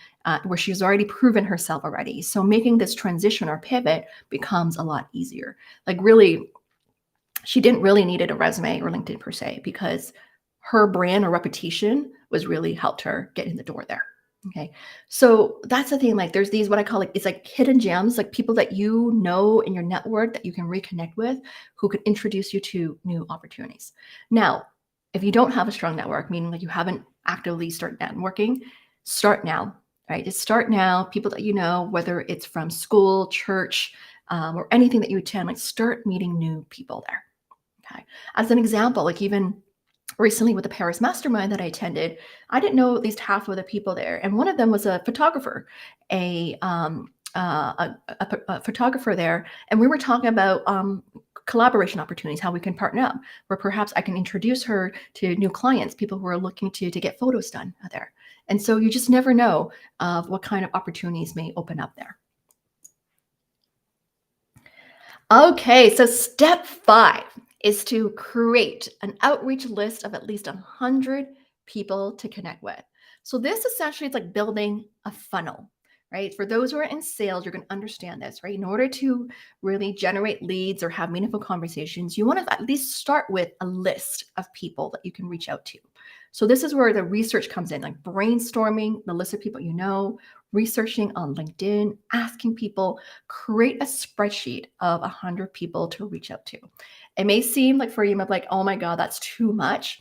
where she's already proven herself already. So making this transition or pivot becomes a lot easier. Like really, she didn't really needed a resume or LinkedIn per se because her brand or reputation was really helped her get in the door there. Okay. So that's the thing. Like there's these, what I call it's like hidden gems, like people that you know in your network that you can reconnect with who could introduce you to new opportunities. Now, if you don't have a strong network, meaning like you haven't actively started networking, start now, right? Just start now. People that you know, whether it's from school, church, or anything that you attend, like start meeting new people there. Okay. As an example, like even recently with the Paris mastermind that I attended, I didn't know at least half of the people there. And one of them was a photographer, a photographer there. And we were talking about collaboration opportunities, how we can partner up, where perhaps I can introduce her to new clients, people who are looking to get photos done there. And so you just never know what kind of opportunities may open up there. Okay, so step 5 is to create an outreach list of at least 100 people to connect with. So this essentially is like building a funnel, right? For those who are in sales, you're going to understand this, right? In order to really generate leads or have meaningful conversations, you want to at least start with a list of people that you can reach out to. So this is where the research comes in, like brainstorming the list of people you know, researching on LinkedIn, asking people, create a spreadsheet of 100 people to reach out to. It may seem like for you, like, oh my God, that's too much.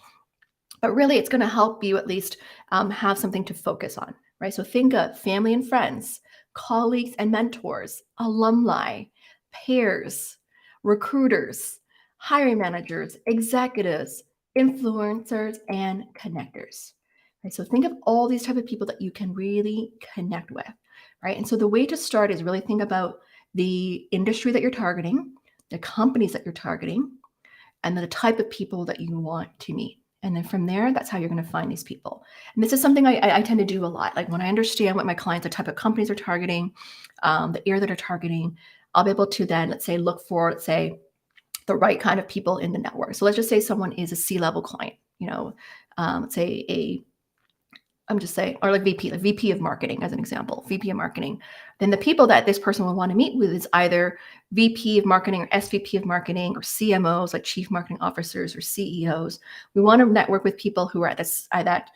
But really, it's going to help you at least have something to focus on, right? So think of family and friends, colleagues and mentors, alumni, peers, recruiters, hiring managers, executives, influencers, and connectors. Right? So think of all these type of people that you can really connect with, right? And so the way to start is really think about the industry that you're targeting, the companies that you're targeting, and the type of people that you want to meet. And then from there, that's how you're going to find these people. And this is something I tend to do a lot. Like when I understand what my clients, the type of companies are targeting, the area that are targeting, I'll be able to then, let's say, look for, let's say, the right kind of people in the network. So let's just say someone is a C-level client, let's say I'm just saying, or like VP of marketing as an example, VP of marketing, then the people that this person will want to meet with is either VP of marketing or SVP of marketing or CMOs, like chief marketing officers or CEOs. We want to network with people who are at this, that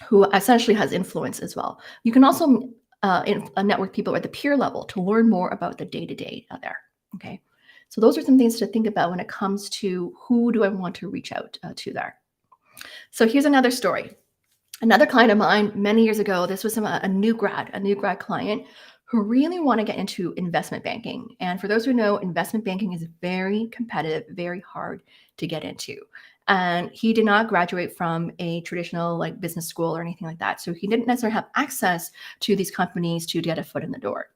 who essentially has influence as well. You can also network people at the peer level to learn more about the day-to-day there. Okay. So those are some things to think about when it comes to who do I want to reach out to there. So here's another story. Another client of mine many years ago, this was a new grad client who really want to get into investment banking. And for those who know, investment banking is very competitive, very hard to get into. And he did not graduate from a traditional like business school or anything like that. So he didn't necessarily have access to these companies to get a foot in the door.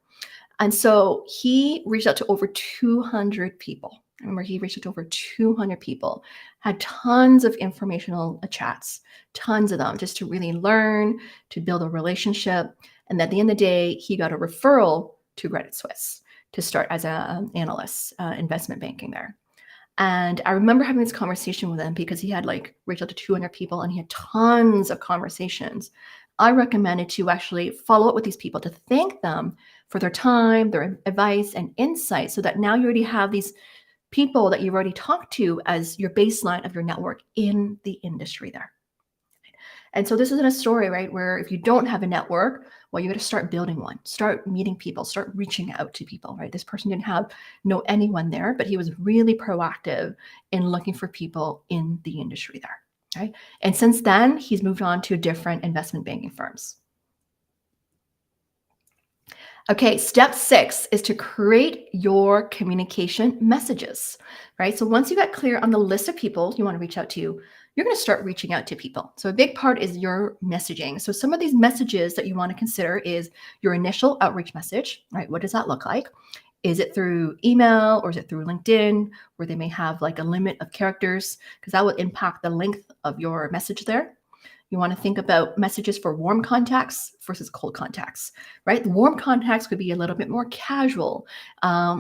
And so he reached out to over 200 people. Remember, he reached out to over 200 people, had tons of informational chats, tons of them, just to really learn, to build a relationship. And at the end of the day, he got a referral to Credit Suisse to start as an analyst, investment banking there. And I remember having this conversation with him because he had like reached out to 200 people and he had tons of conversations. I recommended to actually follow up with these people to thank them for their time, their advice, and insight, so that now you already have these people that you've already talked to as your baseline of your network in the industry there. And so this isn't a story, right, where if you don't have a network, well, you got to start building one, start meeting people, start reaching out to people, right? This person didn't know anyone there, but he was really proactive in looking for people in the industry there, right? And since then, he's moved on to different investment banking firms. Okay, step 6 is to create your communication messages, right? So once you get clear on the list of people you want to reach out to, you're going to start reaching out to people. So a big part is your messaging. So some of these messages that you want to consider is your initial outreach message, right? What does that look like? Is it through email or is it through LinkedIn, where they may have like a limit of characters, because that will impact the length of your message there. You want to think about messages for warm contacts versus cold contacts, right? The warm contacts could be a little bit more casual.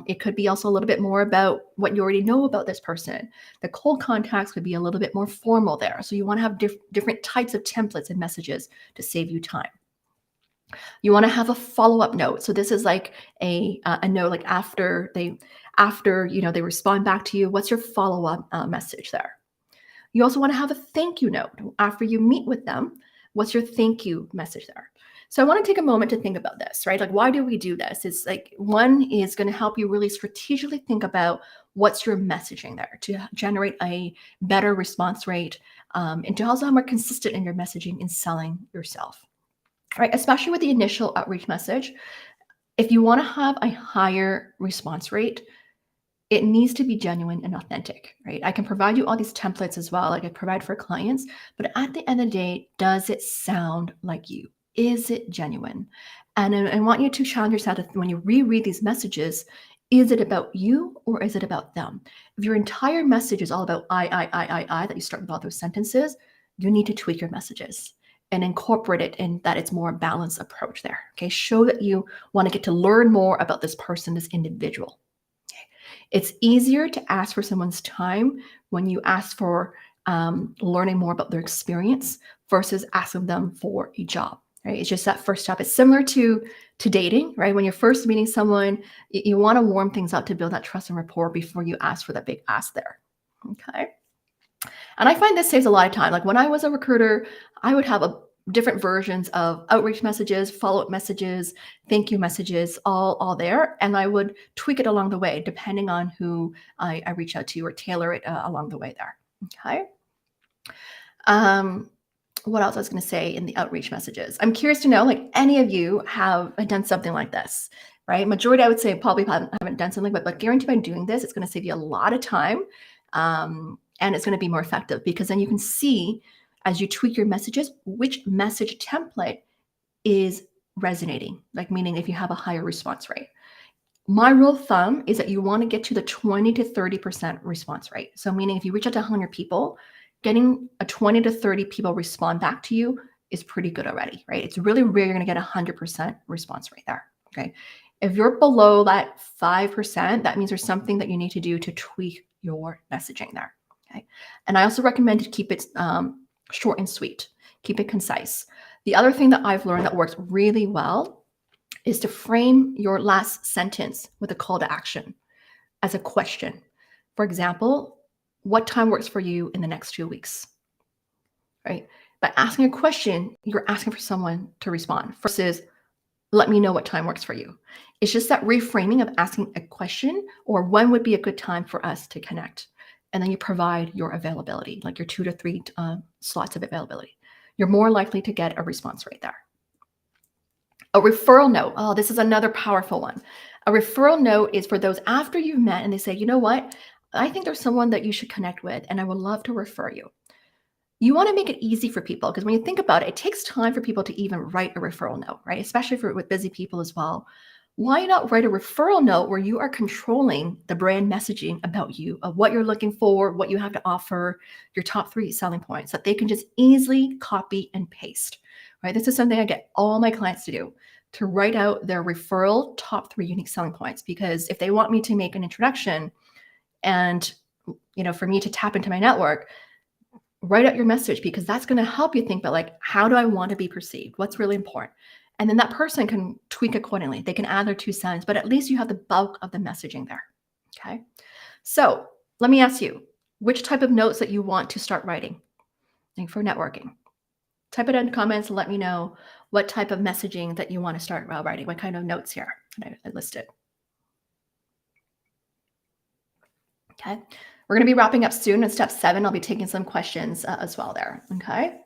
It could be also a little bit more about what you already know about this person. The cold contacts could be a little bit more formal there. So you want to have different types of templates and messages to save you time. You want to have a follow-up note. So this is like a note like after they respond back to you. What's your follow-up message there? You also want to have a thank you note after you meet with them. What's your thank you message there? So I want to take a moment to think about this, right? Like, why do we do this? It's like, one is going to help you really strategically think about what's your messaging there to generate a better response rate, and to also have more consistent in your messaging in selling yourself, right? Especially with the initial outreach message. If you want to have a higher response rate, it needs to be genuine and authentic, right? I can provide you all these templates as well, like I provide for clients, but at the end of the day, does it sound like you? Is it genuine? And I want you to challenge yourself when you reread these messages, is it about you or is it about them? If your entire message is all about I, that you start with all those sentences, you need to tweak your messages and incorporate it in that it's more balanced approach there. Okay, show that you want to get to learn more about this person, this individual. It's easier to ask for someone's time when you ask for learning more about their experience versus asking them for a job, right? It's just that first step. It's similar to dating, right? When you're first meeting someone, you want to warm things up to build that trust and rapport before you ask for that big ask there, okay? And I find this saves a lot of time. Like when I was a recruiter, I would have different versions of outreach messages, follow-up messages, thank you messages, all there. And I would tweak it along the way, depending on who I reach out to, or tailor it along the way there. Okay. What else I was going to say in the outreach messages? I'm curious to know, like, any of you have done something like this, right? Majority, I would say, probably haven't done something, but guarantee by doing this, it's going to save you a lot of time. And it's going to be more effective, because then you can see, as you tweak your messages, which message template is resonating, like meaning if you have a higher response rate. My rule of thumb is that you want to get to the 20 to 30% response rate. So meaning if you reach out to 100 people, getting a 20 to 30 people respond back to you is pretty good already, right? It's really rare you're going to get 100% response rate there, okay? If you're below that 5%, that means there's something that you need to do to tweak your messaging there, okay? And I also recommend to keep it short and sweet. Keep it concise. The other thing that I've learned that works really well is to frame your last sentence with a call to action as a question. For example, what time works for you in the next 2 weeks? Right? By asking a question, you're asking for someone to respond versus let me know what time works for you. It's just that reframing of asking a question or when would be a good time for us to connect. And then you provide your availability, like your 2 to 3 slots of availability. You're more likely to get a response right there. A referral note. Oh, this is another powerful one. A referral note is for those after you've met and they say, you know what? I think there's someone that you should connect with and I would love to refer you. You want to make it easy for people because when you think about it, it takes time for people to even write a referral note, right? Especially with busy people as well. Why not write a referral note where you are controlling the brand messaging about you, of what you're looking for, what you have to offer, your top 3 selling points that they can just easily copy and paste, right? This is something I get all my clients to do, to write out their referral top 3 unique selling points. Because if they want me to make an introduction and, for me to tap into my network, write out your message because that's going to help you think about like, how do I want to be perceived? What's really important? And then that person can tweak accordingly. They can add their 2 cents, but at least you have the bulk of the messaging there. Okay. So let me ask you, which type of notes that you want to start writing for networking? Type it in the comments and let me know what type of messaging that you want to start writing. What kind of notes here I listed. Okay. We're going to be wrapping up soon. In step 7, I'll be taking some questions as well there. Okay.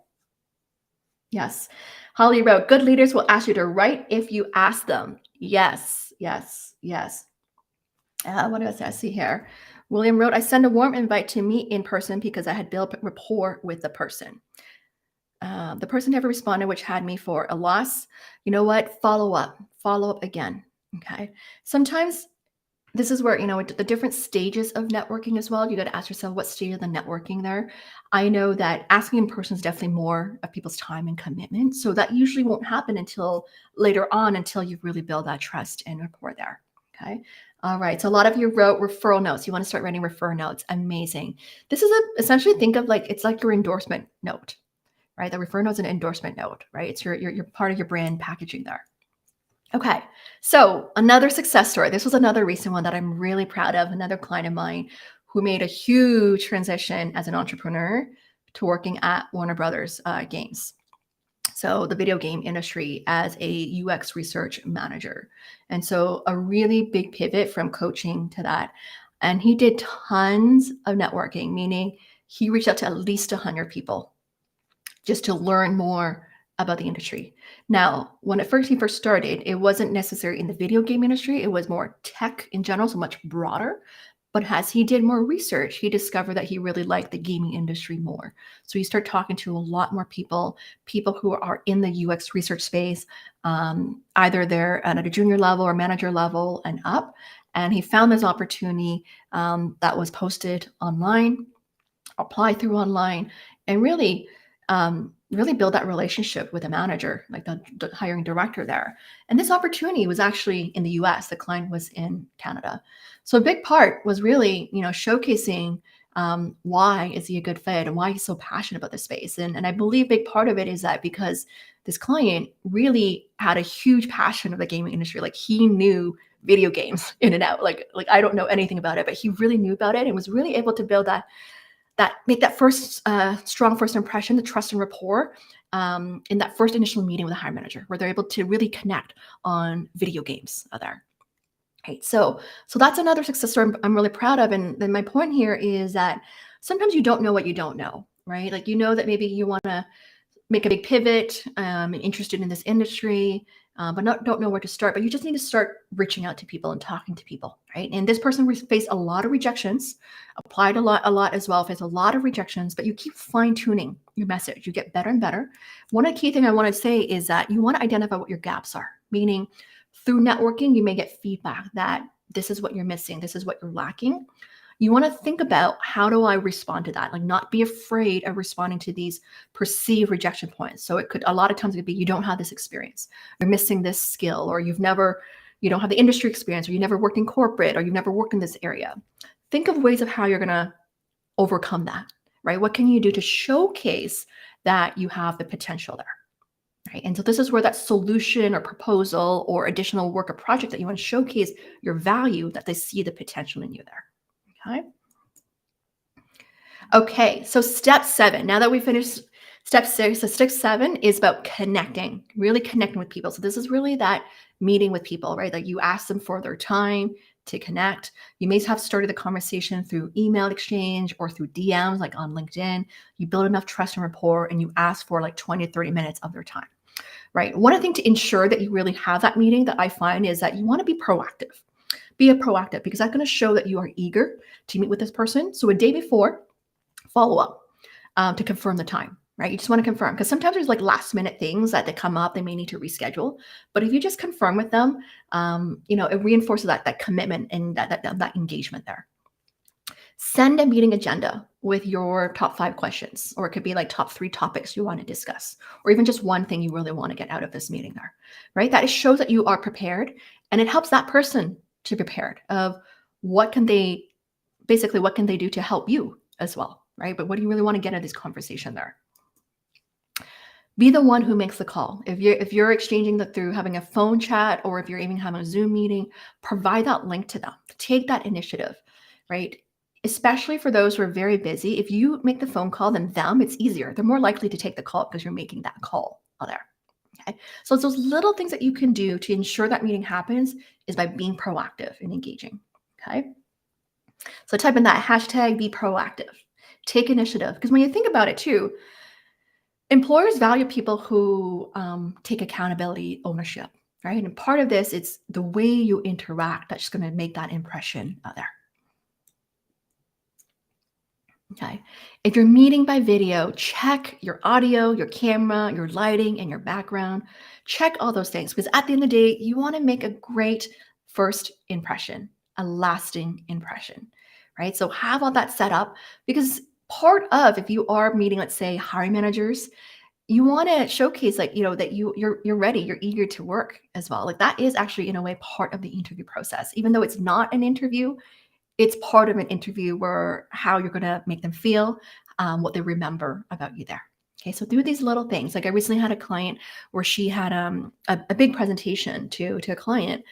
Yes. Holly wrote, good leaders will ask you to write if you ask them. Yes, yes, yes. What else I see here? William wrote, I send a warm invite to meet in person because I had built rapport with the person. The person never responded, which had me for a loss. You know what? Follow up again. Okay. Sometimes this is where, the different stages of networking as well. You got to ask yourself what stage of the networking there. I know that asking in person is definitely more of people's time and commitment. So that usually won't happen until later on, until you really build that trust and rapport there. Okay. All right. So a lot of you wrote referral notes. You want to start writing referral notes. Amazing. This is essentially think of like, it's like your endorsement note, right? The referral note is an endorsement note, right? It's your part of your brand packaging there. Okay, so another success story. This was another recent one that I'm really proud of. Another client of mine who made a huge transition as an entrepreneur to working at Warner Brothers Games. So the video game industry as a UX research manager. And so a really big pivot from coaching to that. And he did tons of networking, meaning he reached out to at least 100 people just to learn more about the industry. Now, when he first started, it wasn't necessarily in the video game industry. It was more tech in general, so much broader. But as he did more research, he discovered that he really liked the gaming industry more. So he started talking to a lot more people who are in the UX research space, either they're at a junior level or manager level and up. And he found this opportunity that was posted online, apply through online, and really build that relationship with a manager, like the hiring director there. And this opportunity was actually in the US. The client was in Canada. So a big part was really, showcasing why is he a good fit and why he's so passionate about this space. And I believe a big part of it is that because this client really had a huge passion of the gaming industry. Like he knew video games in and out. Like I don't know anything about it, but he really knew about it and was really able to build make that first strong first impression, the trust and rapport in that first initial meeting with a hiring manager, where they're able to really connect on video games there. Right. So that's another success story I'm really proud of. And then my point here is that sometimes you don't know what you don't know, right? Like, that maybe you want to make a big pivot, interested in this industry, but don't know where to start. But you just need to start reaching out to people and talking to people, right? And this person faced a lot of rejections, applied a lot as well, faced a lot of rejections, but you keep fine tuning your message. You get better and better. One of the key things I want to say is that you want to identify what your gaps are, meaning through networking, you may get feedback that this is what you're missing, this is what you're lacking. You want to think about, how do I respond to that? Like, not be afraid of responding to these perceived rejection points. So a lot of times it could be, you don't have this experience, you're missing this skill, or you don't have the industry experience, or you never worked in corporate, or you've never worked in this area. Think of ways of how you're going to overcome that, right? What can you do to showcase that you have the potential there. Right? And so this is where that solution or proposal or additional work or project that you want to showcase your value, that they see the potential in you there. Okay. Okay, so step 7. Now that we finished step 6, so step 7 is about connecting, really connecting with people. So this is really that meeting with people, right? Like you ask them for their time to connect. You may have started the conversation through email exchange or through DMs, like on LinkedIn. You build enough trust and rapport, and you ask for like 20 to 30 minutes of their time, right? One thing to ensure that you really have that meeting that I find is that you want to be proactive. Be proactive, because that's going to show that you are eager to meet with this person. So a day before, follow up to confirm the time, right? You just want to confirm, because sometimes there's like last minute things that they come up, they may need to reschedule. But if you just confirm with them, it reinforces that commitment and that engagement there. Send a meeting agenda with your top 5 questions, or it could be like top 3 topics you want to discuss, or even just one thing you really want to get out of this meeting there, right? That shows that you are prepared, and it helps that person to be prepared of what can they do to help you as well, right? But what do you really want to get out of this conversation there? Be the one who makes the call. If you're exchanging that through having a phone chat, or if you're even having a Zoom meeting, provide that link to them. Take that initiative, right? Especially for those who are very busy. If you make the phone call, then it's easier. They're more likely to take the call because you're making that call there. Okay. So it's those little things that you can do to ensure that meeting happens is by being proactive and engaging. Okay. So type in that hashtag, be proactive. Take initiative. Because when you think about it too, employers value people who take accountability, ownership, right? And part of this, it's the way you interact that's going to make that impression there. Okay. If you're meeting by video, check your audio, your camera, your lighting, and your background. Check all those things, because at the end of the day, you want to make a great first impression, a lasting impression, right? So have all that set up, because part of, if you are meeting, let's say, hiring managers, you want to showcase that you're ready, you're eager to work as well. Like that is actually in a way part of the interview process, even though it's not an interview. It's part of an interview where how you're going to make them feel, what they remember about you there. Okay, so do these little things. Like I recently had a client where she had a big presentation to a client,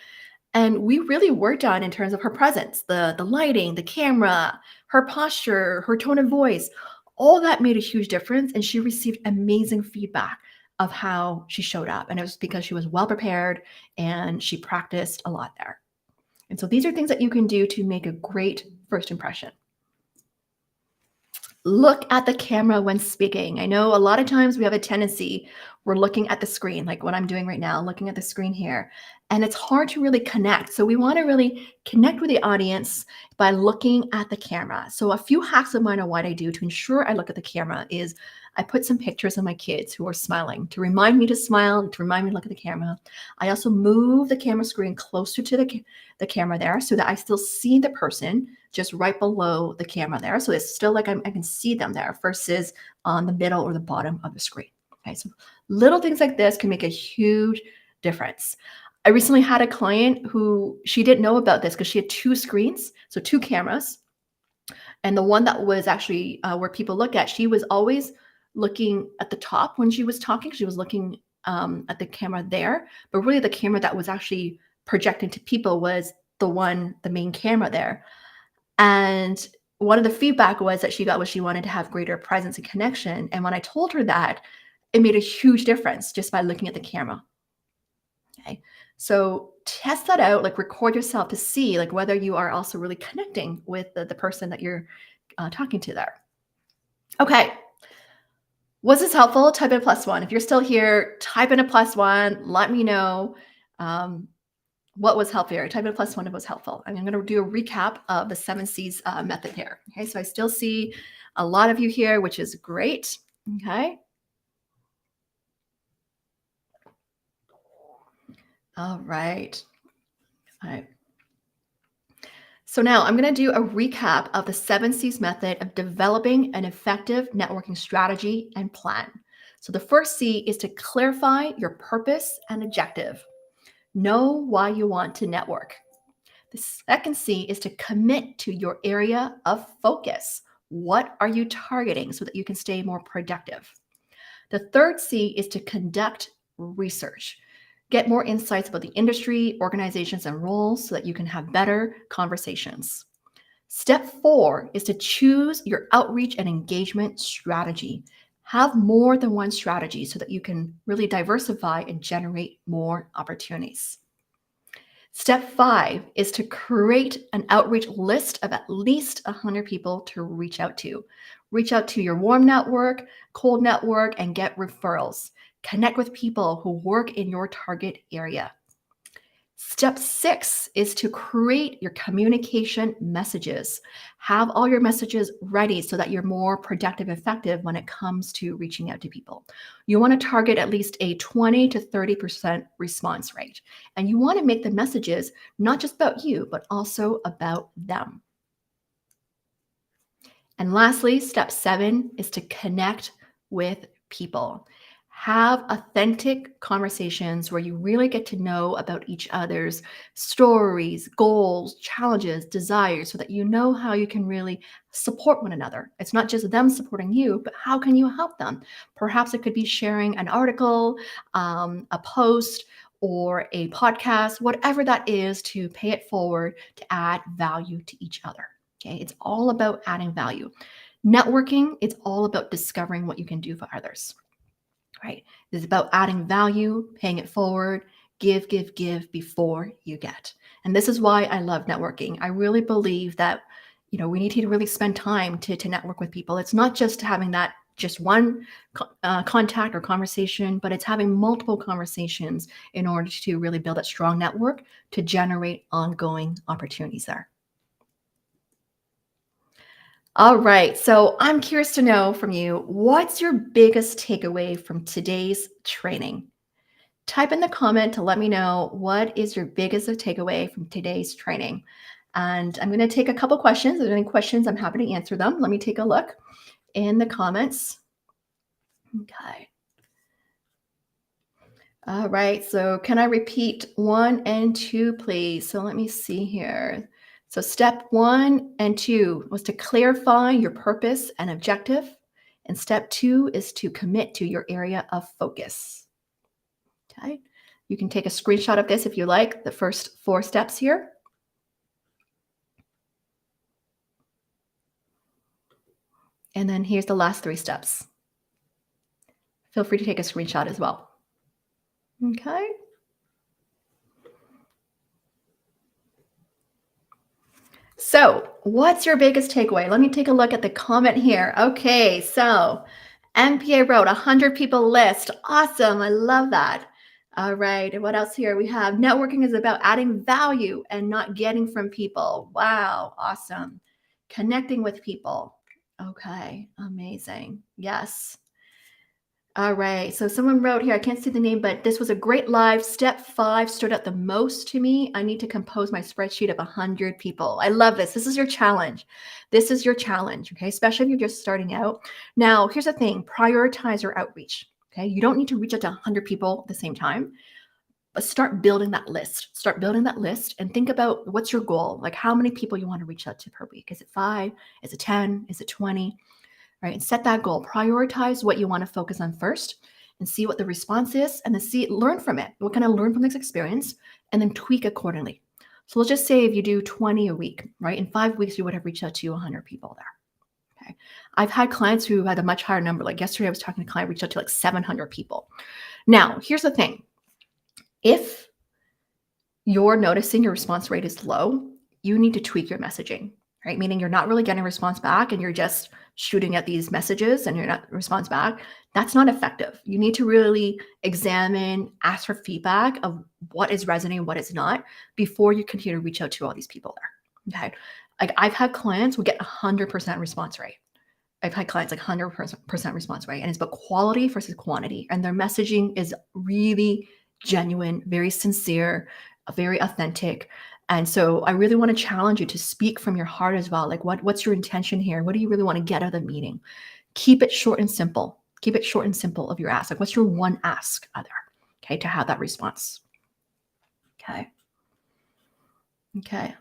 and we really worked on in terms of her presence, the lighting, the camera, her posture, her tone of voice. All that made a huge difference, and she received amazing feedback of how she showed up, and it was because she was well prepared and she practiced a lot there. And so these are things that you can do to make a great first impression. Look at the camera when speaking. I know a lot of times we have a tendency, we're looking at the screen, like what I'm doing right now, looking at the screen here, and it's hard to really connect. So we want to really connect with the audience by looking at the camera. So a few hacks of mine on what I do to ensure I look at the camera is I put some pictures of my kids who are smiling to remind me to smile, to remind me to look at the camera. I also move the camera screen closer to the camera there so that I still see the person just right below the camera there. So it's still like I can see them there versus on the middle or the bottom of the screen. Okay, so little things like this can make a huge difference. I recently had a client who she didn't know about this because she had 2 screens, so 2 cameras. And the one that was actually where people look at, she was always looking at the top when she was talking. She was looking at the camera there, but really the camera that was actually projecting to people was the main camera there. And one of the feedback was that she got was she wanted to have greater presence and connection. And when I told her that, it made a huge difference just by looking at the camera. Okay. So test that out, like record yourself to see like whether you are also really connecting with the person that you're talking to there. Okay. Was this helpful? Type in a +1. If you're still here, type in a +1. Let me know what was helpful here. Type in a +1 if it was helpful. I'm going to do a recap of the 7 C's method here. Okay, so I still see a lot of you here, which is great. Okay. All right. All right. So now I'm going to do a recap of the 7 C's method of developing an effective networking strategy and plan. So the first C is to clarify your purpose and objective. Know why you want to network. The second C is to commit to your area of focus. What are you targeting so that you can stay more productive? The third C is to conduct research. Get more insights about the industry, organizations, and roles so that you can have better conversations. Step 4 is to choose your outreach and engagement strategy. Have more than one strategy so that you can really diversify and generate more opportunities. Step 5 is to create an outreach list of at least 100 people to reach out to. Reach out to your warm network, cold network, and get referrals. Connect with people who work in your target area. Step 6 is to create your communication messages. Have all your messages ready so that you're more productive and effective when it comes to reaching out to people. You want to target at least a 20 to 30% response rate. And you want to make the messages not just about you, but also about them. And lastly, step 7 is to connect with people. Have authentic conversations where you really get to know about each other's stories, goals, challenges, desires, so that you know how you can really support one another. It's not just them supporting you, but how can you help them? Perhaps it could be sharing an article, a post, or a podcast, whatever that is, to pay it forward to add value to each other. Okay, it's all about adding value. Networking, it's all about discovering what you can do for others, right? It's about adding value, paying it forward, give, give, give before you get. And this is why I love networking. I really believe that, we need to really spend time to network with people. It's not just having that just one contact or conversation, but it's having multiple conversations in order to really build a strong network to generate ongoing opportunities there. All right. So I'm curious to know from you, what's your biggest takeaway from today's training? Type in the comment to let me know what is your biggest takeaway from today's training. And I'm going to take a couple questions. If there are any questions, I'm happy to answer them. Let me take a look in the comments. Okay. All right. So can I repeat 1 and 2, please? So let me see here. So step 1 and 2 was to clarify your purpose and objective. And step 2 is to commit to your area of focus. Okay. You can take a screenshot of this if you like, the first 4 steps here. And then here's the last 3 steps. Feel free to take a screenshot as well. Okay. So, what's your biggest takeaway? Let me take a look at the comment here. Okay, so MPA wrote 100 people list. Awesome. I love that. All right. And what else here? We have networking is about adding value and not getting from people. Wow. Awesome. Connecting with people. Okay. Amazing. Yes. All right. So someone wrote here, I can't see the name, but this was a great live. Step 5 stood out the most to me. I need to compose my spreadsheet of 100 people. I love this. This is your challenge. This is your challenge. Okay. Especially if you're just starting out. Now, here's the thing, prioritize your outreach. Okay. You don't need to reach out to 100 people at the same time, but start building that list. Start building that list and think about what's your goal? Like how many people you want to reach out to per week? Is it 5? Is it 10? Is it 20? Right? And set that goal. Prioritize what you want to focus on first and see what the response is and then learn from it. What can I learn from this experience? And then tweak accordingly. So let's just say if you do 20 a week, right? In 5 weeks, you would have reached out to 100 people there. Okay. I've had clients who had a much higher number. Like yesterday, I was talking to a client, reached out to like 700 people. Now, here's the thing. If you're noticing your response rate is low, you need to tweak your messaging, right? Meaning you're not really getting a response back and you're just shooting at these messages and you're not response back. That's not effective. You need to really examine, ask for feedback of what is resonating, what is not, before you continue to reach out to all these people there. Okay. Like I've had clients who get 100% response rate. I've had clients like 100% response rate, and it's about quality versus quantity. And their messaging is really genuine, very sincere, very authentic. And so I really want to challenge you to speak from your heart as well. Like what's your intention here? What do you really want to get out of the meeting? Keep it short and simple. Keep it short and simple of your ask. Like what's your one ask other? Okay, to have that response. Okay. Okay.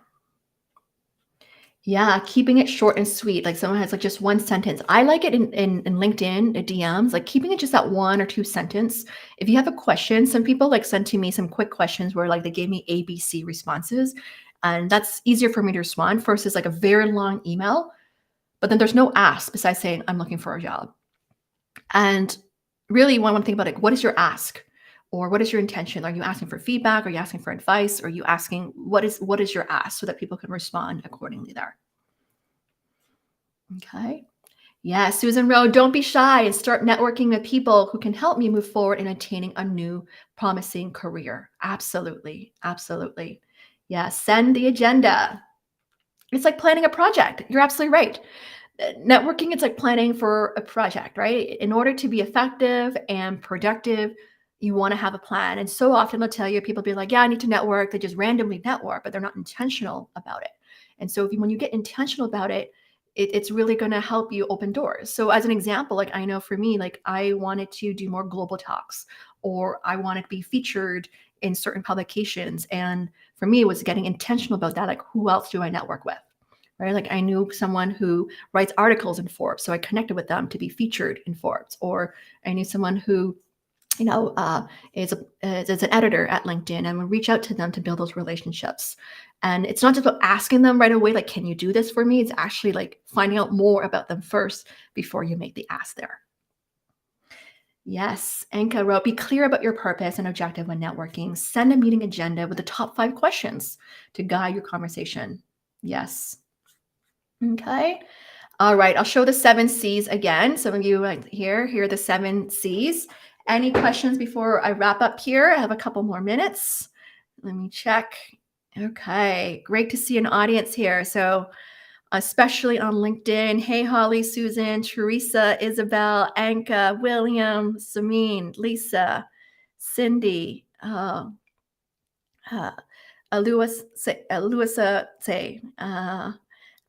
Yeah, keeping it short and sweet. Like someone has like just one sentence. I like it in LinkedIn, DMs, like keeping it just that one or two sentence. If you have a question, some people like send to me some quick questions where like they gave me ABC responses. And that's easier for me to respond versus like a very long email. But then there's no ask besides saying, I'm looking for a job. And really, you want to think about like, what is your ask? Or what is your intention? Are you asking for feedback? Are you asking for advice? Are you asking what is your ask so that people can respond accordingly there? Okay. Yeah, Susan Rowe, don't be shy and start networking with people who can help me move forward in attaining a new promising career. Absolutely. Absolutely. Yeah, send the agenda. It's like planning a project. You're absolutely right. Networking, it's like planning for a project, right? In order to be effective and productive, you want to have a plan. And so often they'll tell you, people be like, yeah, I need to network. They just randomly network, but they're not intentional about it. And so when you get intentional about it, it's really going to help you open doors. So as an example, like I know for me, like I wanted to do more global talks, or I wanted to be featured in certain publications. And for me, it was getting intentional about that. Like, who else do I network with? Right? Like I knew someone who writes articles in Forbes, so I connected with them to be featured in Forbes. Or I knew someone who, is an editor at LinkedIn, and would reach out to them to build those relationships. And it's not just about asking them right away, like, can you do this for me? It's actually like finding out more about them first before you make the ask there. Yes, Anka wrote, be clear about your purpose and objective when networking. Send a meeting agenda with the top 5 questions to guide your conversation. Yes. Okay. All right. I'll show the 7 C's again. Some of you like here are the 7 C's. Any questions before I wrap up here? I have a couple more minutes. Let me check. Okay. Great to see an audience here. So, especially on LinkedIn. Hey, Holly, Susan, Teresa, Isabel, Anka, William, Samin, Lisa, Cindy, uh, Aluasa, say,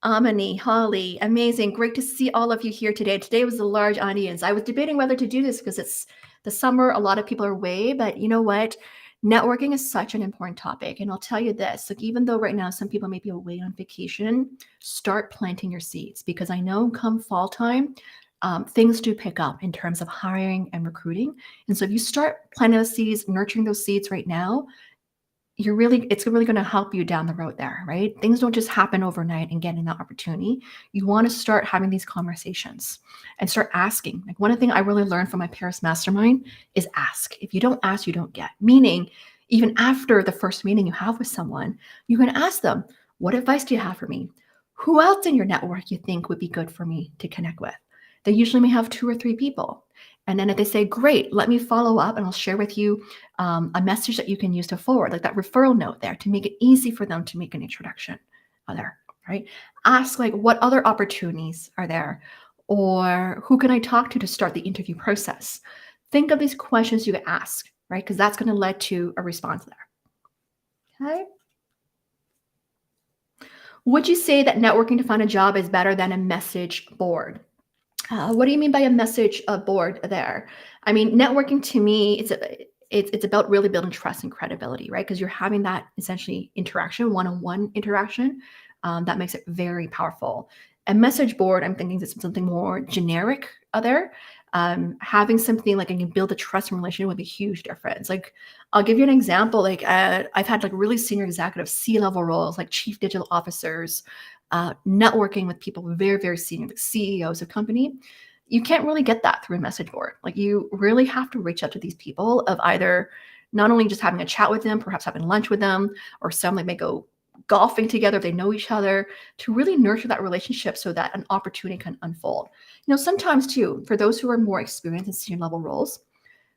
Amani, Holly, amazing. Great to see all of you here today. Today was a large audience. I was debating whether to do this because it's the summer. A lot of people are away, but you know what? Networking is such an important topic. And I'll tell you this, like, even though right now some people may be away on vacation, start planting your seeds, because I know come fall time, things do pick up in terms of hiring and recruiting. And so if you start planting those seeds, nurturing those seeds right now, it's really going to help you down the road there, right? Things don't just happen overnight and getting that opportunity. You want to start having these conversations and start asking. Like, one of the things I really learned from my Paris mastermind is ask. If you don't ask, you don't get. Meaning, even after the first meeting you have with someone, you can ask them, what advice do you have for me? Who else in your network you think would be good for me to connect with? They usually may have 2 or 3 people. And then if they say, great, let me follow up and I'll share with you a message that you can use to forward, like that referral note there, to make it easy for them to make an introduction there, right? Ask, like, what other opportunities are there? Or who can I talk to start the interview process? Think of these questions you can ask, right? Because that's going to lead to a response there. Okay. Would you say that networking to find a job is better than a message board? What do you mean by a message board there? I mean, networking to me, it's about really building trust and credibility, right? Because you're having that essentially interaction, one-on-one interaction, that makes it very powerful. A message board, I'm thinking it's something more generic there. Having something like I can build a trust and relationship with a huge difference. Like, I'll give you an example. Like, I've had like really senior executive C-level roles, like chief digital officers, networking with people very, very senior, like CEOs of company. You can't really get that through a message board. Like, you really have to reach out to these people of either not only just having a chat with them, perhaps having lunch with them, or some like may go golfing together if they know each other, to really nurture that relationship so that an opportunity can unfold. Sometimes too, for those who are more experienced in senior level roles,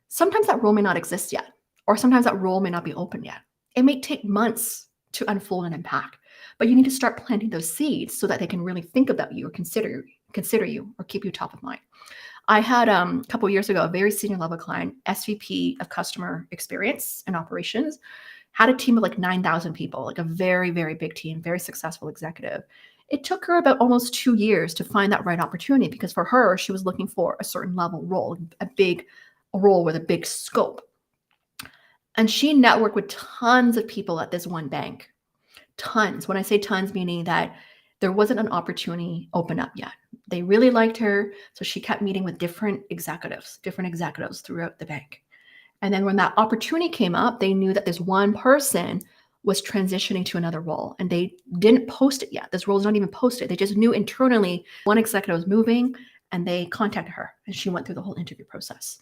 sometimes that role may not exist yet, or sometimes that role may not be open yet. It may take months to unfold and unpack, but you need to start planting those seeds so that they can really think about you or consider you or keep you top of mind. I had a couple of years ago a very senior level client, SVP of customer experience and operations, had a team of like 9,000 people, like a very, very big team, very successful executive. It took her about almost 2 years to find that right opportunity, because for her, she was looking for a certain level role, a role with a big scope. And she networked with tons of people at this one bank. Tons. When I say tons, meaning that there wasn't an opportunity open up yet. They really liked her, so she kept meeting with different executives throughout the bank. And then when that opportunity came up, they knew that this one person was transitioning to another role and they didn't post it yet. This role is not even posted. They just knew internally one executive was moving and they contacted her and she went through the whole interview process.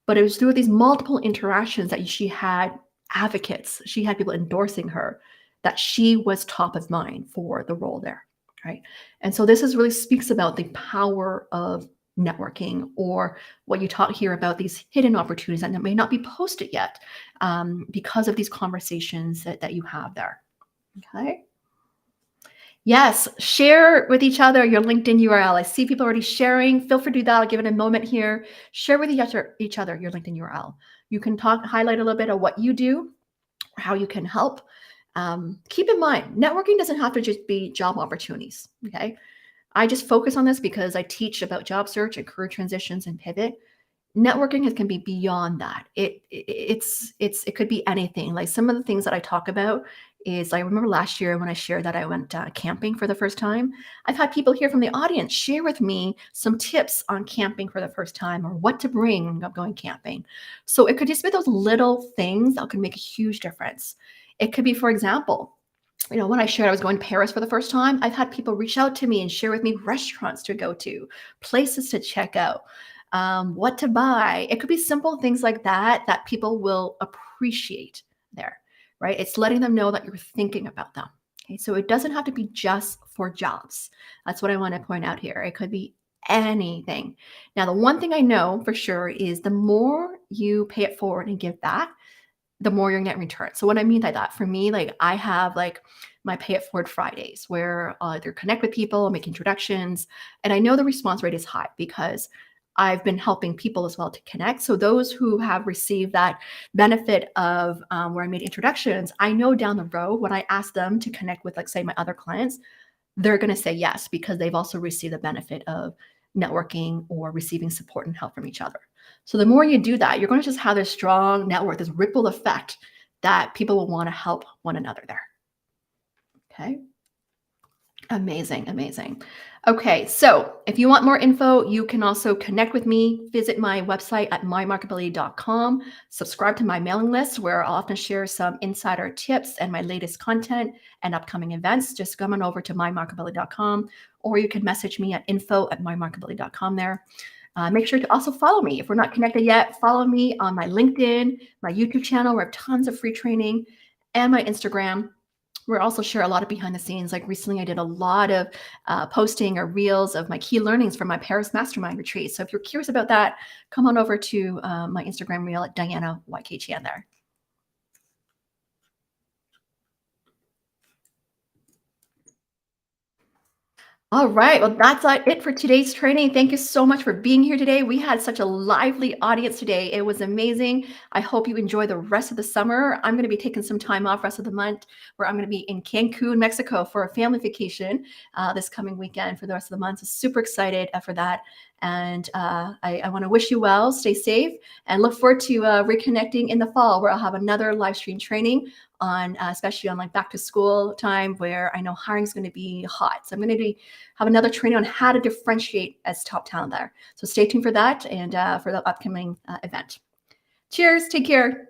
But it was through these multiple interactions that she had advocates, she had people endorsing her, that she was top of mind for the role there, right? And so this is really speaks about the power of networking, or what you taught here about these hidden opportunities that may not be posted yet, because of these conversations that you have there. Okay. Yes, share with each other your LinkedIn URL. I see people already sharing. Feel free to do that. I'll give it a moment here. Share with each other your LinkedIn URL. You can highlight a little bit of what you do, how you can help. Keep in mind, networking doesn't have to just be job opportunities. Okay. I just focus on this because I teach about job search and career transitions and pivot. Networking can be beyond that. It could be anything. Like some of the things that I talk about is, I remember last year when I shared that I went camping for the first time. I've had people here from the audience share with me some tips on camping for the first time, or what to bring when I'm going camping. So it could just be those little things that could make a huge difference. It could be, for example, when I shared I was going to Paris for the first time, I've had people reach out to me and share with me restaurants to go to, places to check out, what to buy. It could be simple things like that that people will appreciate there, right? It's letting them know that you're thinking about them. Okay, so it doesn't have to be just for jobs. That's what I want to point out here. It could be anything. Now, the one thing I know for sure is the more you pay it forward and give back, the more you're gonna get in return. So what I mean by that, for me, like I have like my pay it forward Fridays where I'll either connect with people, make introductions, and I know the response rate is high because I've been helping people as well to connect. So those who have received that benefit of where I made introductions, I know down the road when I ask them to connect with, like, say, my other clients, they're going to say yes because they've also received the benefit of networking or receiving support and help from each other. So the more you do that, you're going to just have this strong network, this ripple effect that people will want to help one another there. Okay. Amazing, amazing. Okay, so if you want more info, you can also connect with me. Visit my website at mymarketability.com. Subscribe to my mailing list where I'll often share some insider tips and my latest content and upcoming events. Just come on over to mymarketability.com, or you can message me at info@mymarketability.com there. Make sure to also follow me. If we're not connected yet, follow me on my LinkedIn, my YouTube channel where I have tons of free training, and my Instagram. We also share a lot of behind the scenes. Like recently, I did a lot of posting or reels of my key learnings from my Paris Mastermind retreat. So if you're curious about that, come on over to my Instagram reel at Diana YKChan there. All right. Well, that's it for today's training. Thank you so much for being here today. We had such a lively audience today. It was amazing. I hope you enjoy the rest of the summer. I'm going to be taking some time off rest of the month, where I'm going to be in Cancun, Mexico for a family vacation this coming weekend for the rest of the month. So super excited for that. And I want to wish you well, stay safe, and look forward to reconnecting in the fall, where I'll have another live stream training on, especially on like back to school time, where I know hiring is going to be hot. So I'm going to have another training on how to differentiate as top talent there. So stay tuned for that and for the upcoming event. Cheers. Take care.